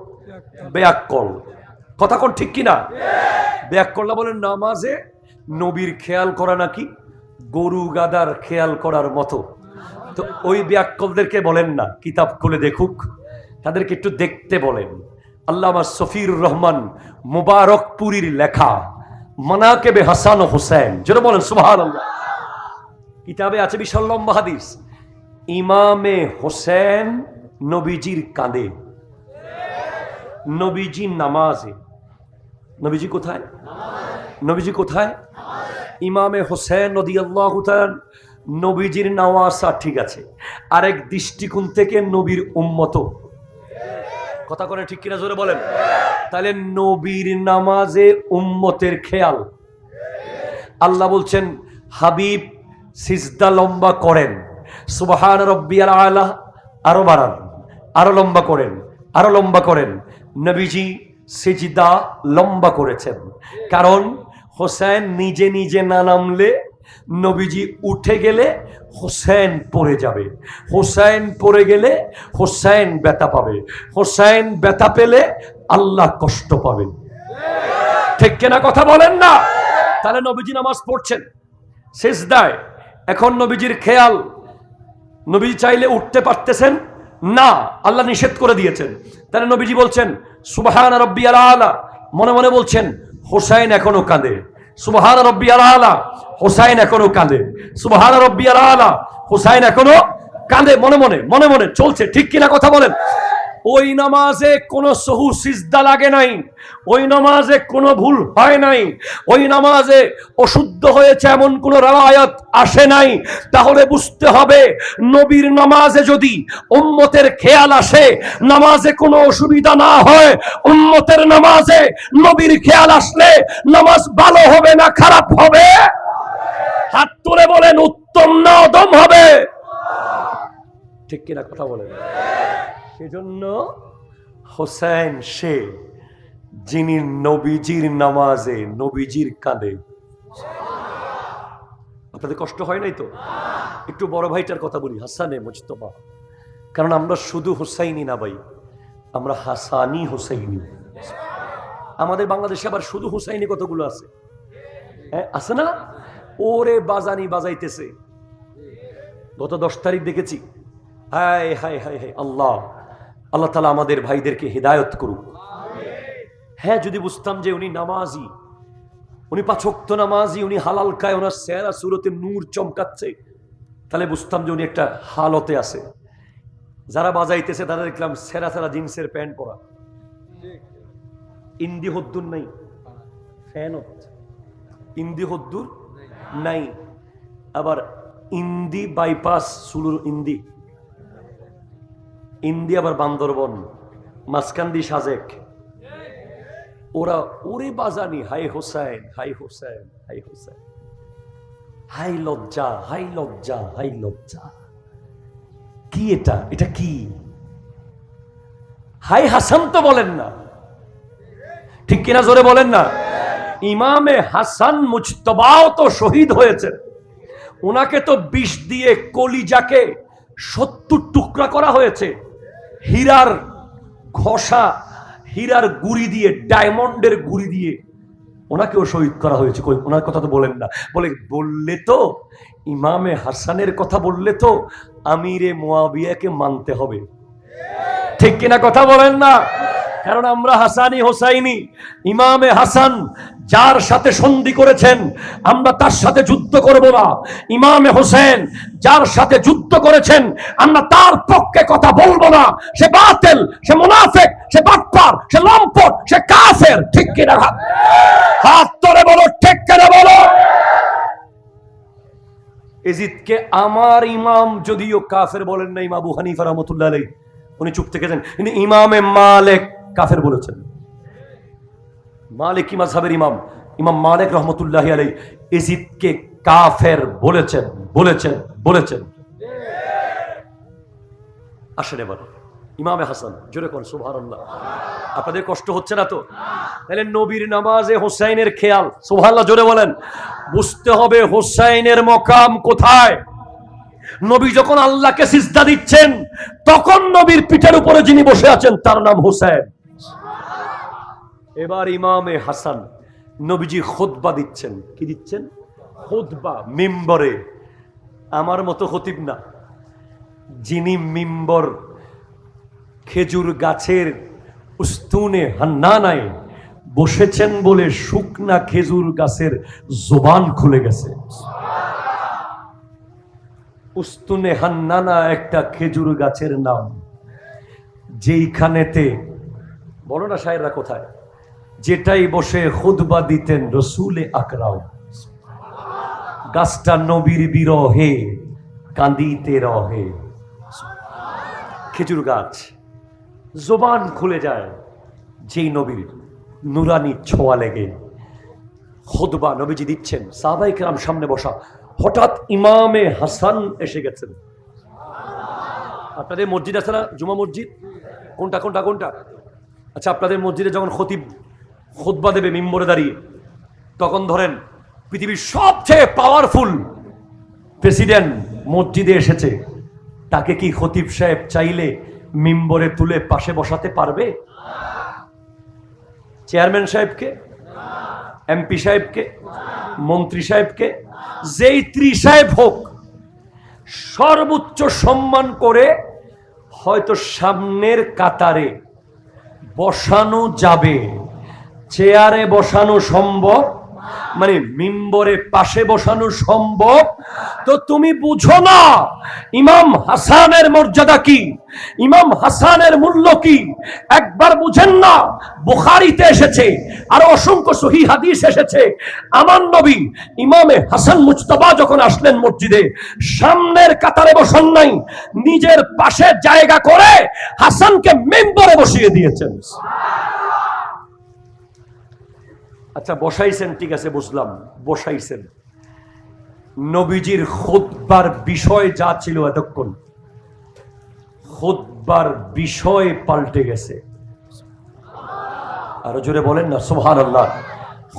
ব্যাককল। কথা কোন ঠিক কিনা? ব্যাককলটা বলেন নামাজে নবীর খেয়াল করা নাকি গরু গাদার খেয়াল করার মতো। তো ওই ব্যাককলদেরকে বলেন না কিতাব খুলে দেখুক, তাদেরকে একটু দেখতে বলেন। আল্লামা সফির রহমান মুবারকপুরীর লেখা মানাকেবে হাসান ও হুসেন, যেটা বলেন সুবহানাল্লাহ, কিতাবে আছে বিশাল লম্বা হাদিস। ইমামে হোসেন নবীজির কাঁধে, নবীজি নামাজে। নবীজি কোথায়? নবীজি কোথায়? ইমামে হোসেন রাদিয়াল্লাহু তাআলা নবীজির নাওয়াসা, ঠিক আছে। আরেক দৃষ্টিকোণ থেকে নবীর উম্মত। কথা করে ঠিক কিনা? জোরে বলেন। তাহলে নবীর নামাজে উম্মতের খেয়াল। আল্লাহ বলছেন হাবিব সিজদা লম্বা করেন, সুবহান রাব্বিয়াল আলা আরো বাড়ান, আরো লম্বা করেন, আরো লম্বা করেন। নবীজি সিজদা লম্বা করেছেন, কারণ হোসেন নিজে নিজে না নামলে, নবীজি উঠে গেলে হোসেন পড়ে যাবে, হোসেন পড়ে গেলে হোসেন ব্যথা পাবে, হোসেন ব্যথা পেলে আল্লাহ কষ্ট পাবেন। ঠিক কিনা? কথা বলেন না। তাহলে নবীজি নামাজ পড়ছেন সিজদায়, এখন নবীজির খেয়াল, নবী চাইলে উঠতে পারতেছেন, না, আল্লাহ নিষেধ করে দিয়েছেন। তাহলে নবীজি বলছেন সুবহান রাব্বিয়াল আলা, মনে মনে বলছেন হোসাইন এখনো কাঁদে, সুবহান রাব্বিয়াল আলা, হোসাইন এখনো কাঁদে, সুবহান রাব্বিয়াল আলা, হোসাইন এখনো কাঁদে, মনে মনে মনে মনে চলছে। ঠিক কিনা কথা বলেন? ওই নামাজে কোনো সহু সিজদা লাগে নাই, ওই নামাজে কোনো ভুল হয় নাই, ওই নামাজে অশুদ্ধ হয়েছে এমন কোন রাওয়ায়াত আসে নাই। তাহলে বুঝতে হবে নবীর নামাজে যদি উম্মতের খেয়াল আসে, নামাজে কোনো অসুবিধা না হয়, উম্মতের নামাজে নবীর খেয়াল আসলে নামাজ ভালো হবে না খারাপ হবে? হাত তুলে বলেন উত্তম না অদম হবে? ঠিক কিনা কথা বলেন? সেজন্য হোসেন সে যিনি নবীজির নামাজে নবীজির কাঁধে। আপনাদের কষ্ট হয় নাই তো? একটু বড় ভাইটার কথা বলি, হাসানে মুজতবা। কারণ আমরা শুধু হোসাইনি না ভাই, আমরা হাসানি হোসাইনি। আমাদের বাংলাদেশে আবার শুধু হোসাইনি কতগুলো আছে, হ্যাঁ আছে না? ওরে বাজানি বাজাইতেছে। গত 10 তারিখ দেখেছি। হায় হায় হায় হায়, আল্লাহ আল্লাহ তাআলা আমাদের ভাইদেরকে হিদায়ত করুক। হ্যাঁ, যদি বুঝতাম যে উনি নামাজি, উনি 5 ওয়াক্ত নামাজি, উনি হালাল খায়, ওনার চেহারা সুরতে নূর চমকাচ্ছে, তাহলে বুঝতাম যে উনি একটা হালতে আছে। যারা বাজাইতেছে তারা দেখলাম সেরা সেরা জিন্সের প্যান্ট পরা, ইন্দি হদ্দুর নাই, ফ্যান হচ্ছে ইন্দি হদ্দুর নাই, আবার ইন্দি বাইপাস সুলুর ইন্দি ইন্দি, আবার বান্দরবন মাসকান্দি সাজেক, ওরা ওরে বাজানি হাই হোসেন হাই হোসেন হাই হোসেন, হাই লজ্জা হাই লজ্জা হাই লজ্জা। কি এটা? এটা কি? হাই হাসান তো বলেন না, ঠিক কিনা জোরে বলেন না? ইমামে হাসান মুজতবাও তো শহীদ হয়েছে, ওনাকে তো বিষ দিয়ে কলিজাকে 70 টুকরা করা হয়েছে, হীরার ঘষা, হীরার গুড়ি দিয়ে, ডায়মন্ডের গুড়ি দিয়ে ওনাকেও শহীদ করা হয়েছে। ওনার কথা তো বলেন না। বললে তো ইমামে হাসানের কথা বললে তো আমিরে মুয়াবিয়াকে মানতে হবে, ঠিক কিনা কথা বলেন না? কারণ আমরা হাসানি হোসাইনি। ইমামে হাসান যার সাথে সন্ধি করেছেন আমরা তার সাথে যুদ্ধ করব না। ইমামে হোসেন যার সাথে যুদ্ধ করেছেন আমরা তার পক্ষে কথা বলবো না। সে বাতিল, সে মুনাফিক, সে বাটপার, সে লম্পট, সে কাফের। ঠিক কিনা? হাত তুলে বলো ঠিক কিনা বলো। এজিদকে আমার ইমাম যদিও কাফের বলেন না, ইমাম আবু হানিফা রাহমাতুল্লাহ আলাইহি উনি চুপ থেকেছেন, কিন্তু ইমামে মালিক কাফের বলেছেন। মালিকি মাযহাবের ইমাম ইমাম মালিক রাহমাতুল্লাহি আলাইহি এজিদকে কাফের বলেছেন বলেছেন বলেছেন। আসেন এবার ইমামে হাসান, জোরে কোন সুবহানাল্লাহ। আপনাদের কষ্ট হচ্ছে না তো? তাহলে নবীর নামাজে হোসাইনের খেয়াল, সুবহানাল্লাহ জোরে বলেন। বুঝতে হবে হোসাইনের মকাম কোথায়। নবী যখন আল্লাহকে সিজদা দিচ্ছেন তখন নবীর পিঠের উপরে যিনি বসে আছেন তার নাম হোসেন। এবার ইমামে হাসান নবীজি খুতবা দিচ্ছেন। কি দিচ্ছেন? খুতবা মিম্বরে। আমার মতো খতিব না, যিনি মিম্বর খেজুর গাছের উস্তুনে হান্নানায় বসেছেন বলে শুকনা খেজুর গাছের জবান খুলে গেছে। উস্তুনে হান্নানা একটা খেজুর গাছের নাম, যেইখানেতে বলো না শায়েররা কোথায়, যেটাই বসে খুতবা দিতেন রসুলে আকরাম। গাছটা নবীর বিরহে কাঁদিতে রহে। খেজুর গাছ জবান খুলে যায় যেই নবীর নুরানি ছোঁয়া লেগে। খুতবা নবীজি দিচ্ছেন, সাহাবায়ে কেরাম সামনে বসা। হঠাৎ ইমামে হাসান এসে গেছেন। আপনাদের মসজিদ আছে না, জুমা মসজিদ? কোনটা কোনটা কোনটা? আচ্ছা, আপনাদের মসজিদে যখন খতিব খুতবা দেবে মিম্বরে দাঁড়িয়ে, তখন ধরেন পৃথিবীর সবচেয়ে পাওয়ারফুল প্রেসিডেন্ট মসজিদে এসেছে, তাকে কি খতিব সাহেব চাইলে মিম্বরে তুলে পাশে বসাতে পারবে? চেয়ারম্যান সাহেবকে, এমপি সাহেবকে, মন্ত্রী সাহেবকে, যেই ত্রি সাহেব হোক, সর্বোচ্চ সম্মান করে হয়তো সামনের কাতারে বসানো যাবে, চেয়ারে বসানো সম্ভব, মানে মিম্বরে পাশে বসানো সম্ভব। তো তুমি বুঝো না ইমাম হাসানের মর্যাদা কি, ইমাম হাসানের মূল্য কি, একবার বুঝেন না। বুখারীতে এসেছে, আর অসংখ্য সহিহ হাদিস এসেছে, আমার নবী ইমামে হাসান মুজতবা যখন আসলেন মসজিদে, সামনের কাতারে বসান নাই, নিজের পাশে জায়গা করে হাসানকে মিম্বরে বসিয়ে দিয়েছেন। আচ্ছা বসাইছেন, ঠিক আছে বুঝলাম, বসাইছেন। নবীজির খুতবার বিষয় যা ছিল এতক্ষণ, খুতবার বিষয় পাল্টে গেছে। আরো জোরে বলেন না সুবহানাল্লাহ।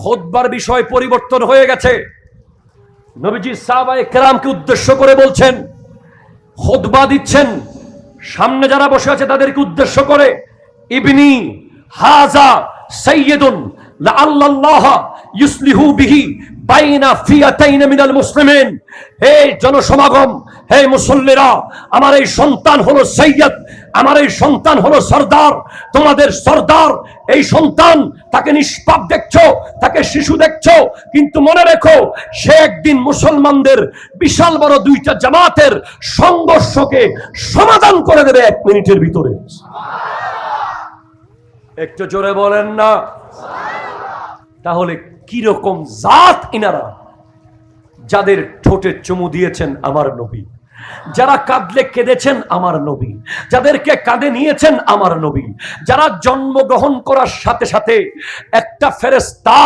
খুতবার বিষয় পরিবর্তন হয়ে গেছে। নবীজি সাহাবায়ে কেরামকে উদ্দেশ্য করে বলছেন, খুতবা দিচ্ছেন, সামনে যারা বসে আছে তাদেরকে উদ্দেশ্য করে, ইবনি হাজা সাইয়্যিদুন লাআল্লাল্লাহ ইউসলিহু বিহি বাইনা ফিয়াতাইন মিনাল মুসলিমিন। হে জনসমাগম, হে মুসল্লিরা, আমার এই সন্তান হলো সাইয়্যিদ, আমার এই সন্তান হলো সরদার, তোমাদের সরদার। এই সন্তান, তাকে নিষ্পাপ দেখছো, তাকে শিশু দেখছো, কিন্তু মনে রেখো সে একদিন মুসলমানদের বিশাল বড় দুইটা জামাতের সংঘর্ষকে সমাধান করে দেবে 1 মিনিটের ভিতরে। একটু জোরে বলেন না। তাহলে কি রকম জাত ইনারা, যাদের ঠোঁটে চুমু দিয়েছেন আমার নবী, যারা কাঁদলে কেঁদেছেন আমার নবী, যাদেরকে কাঁধে নিয়েছেন আমার নবী, যারা জন্মগ্রহণ করার সাথে সাথে একটা ফেরেশতা,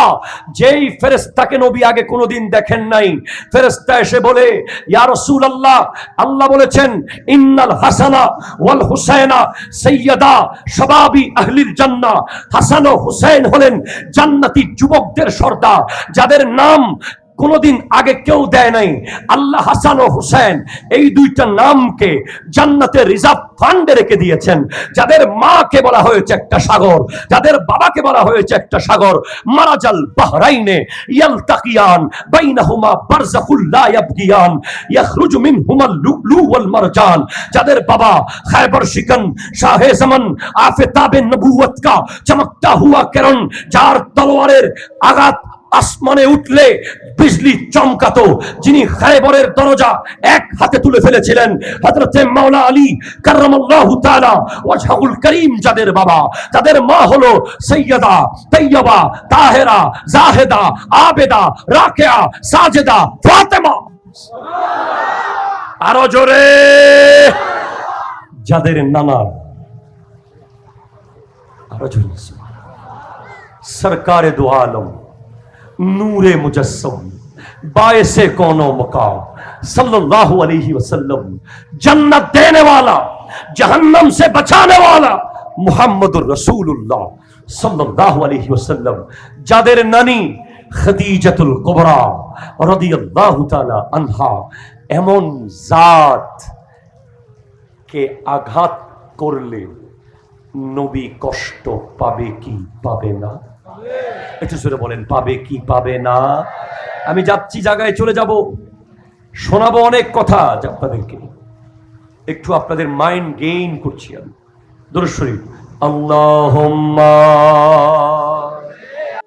যেই ফেরেশতাকে নবী আগে কোনোদিন দেখেন নাই, ফেরেশতা এসে বলে, ইয়া রাসূলুল্লাহ, আল্লাহ বলেছেন ইন্নাল হাসানা ওয়াল হুসাইনা সাইয়্যিদা শাবাবি আহলিল জান্নাহ। হাসান ও হুসাইন হলেন জান্নাতি যুবকদের সর্দার, যাদের নাম কোনদিন আগে কেউ দেয় নাই। আল্লাহ হাসান ও হুসাইন এই দুইটা নামকে জান্নাতের রিজার্ভ ফান্ডে রেখে দিয়েছেন। যাদের মাকে বলা হয়েছে একটা সাগর, যাদের বাবাকে বলা হয়েছে একটা সাগর, মারাজাল বাহরাইনে ইয়ালতাকিয়ান বাইনাহুমা বারযাখুল লা ইয়াবগিয়ান ইয়াখরুজু মিনহুমাল লুলু ওয়াল মারজান। যাদের বাবা খায়বার শিকন শাহে জামান আফতাবে নবুয়ত কা চমকতা হুয়া কিরণ, যার তলোয়ারের আঘাত আসমানে উঠলে বিজলি চমকাতো, যিনি খায়বরের দরজা এক হাতে তুলে ফেলেছিলেন, হযরতে মাওলা আলী কাররামাল্লাহু তাআলা ওয়াজহুল করিম। যাদের বাবা, তাদের মা হলো সাইয়্যিদা তাইয়্যিবা তাহেরা জাহেদা আবেদা রাকিয়া সাজেদা ফাতেমা। আরো জোরে। যাদের নানা, আরো জোরে, সরকারে দু আলম नूरे मुजस्सम बायसे कोनो मकाम सल्लल्लाहु अलैहि वसल्लम, जन्नत देने वाला जहन्नम से बचाने वाला मुहम्मदुर रसूलुल्लाह सल्लल्लाहु अलैहि वसल्लम। जादेर नानी खदीजतुल कुबरा রাদিয়াল্লাহু তাআলা আনহা, এমন জাত কে আঘাত করলে নবী কষ্ট পাবে কি পাবে না? একটু জোরে বলেন, পাবে কি পাবে না? আমি যাচ্ছি, জায়গায় চলে যাব, শোনাবো অনেক কথা আপনাদেরকে, একটু আপনাদের মাইন্ড গেইন করছি আমি। দরুদ শরীফ। আল্লাহুম্মা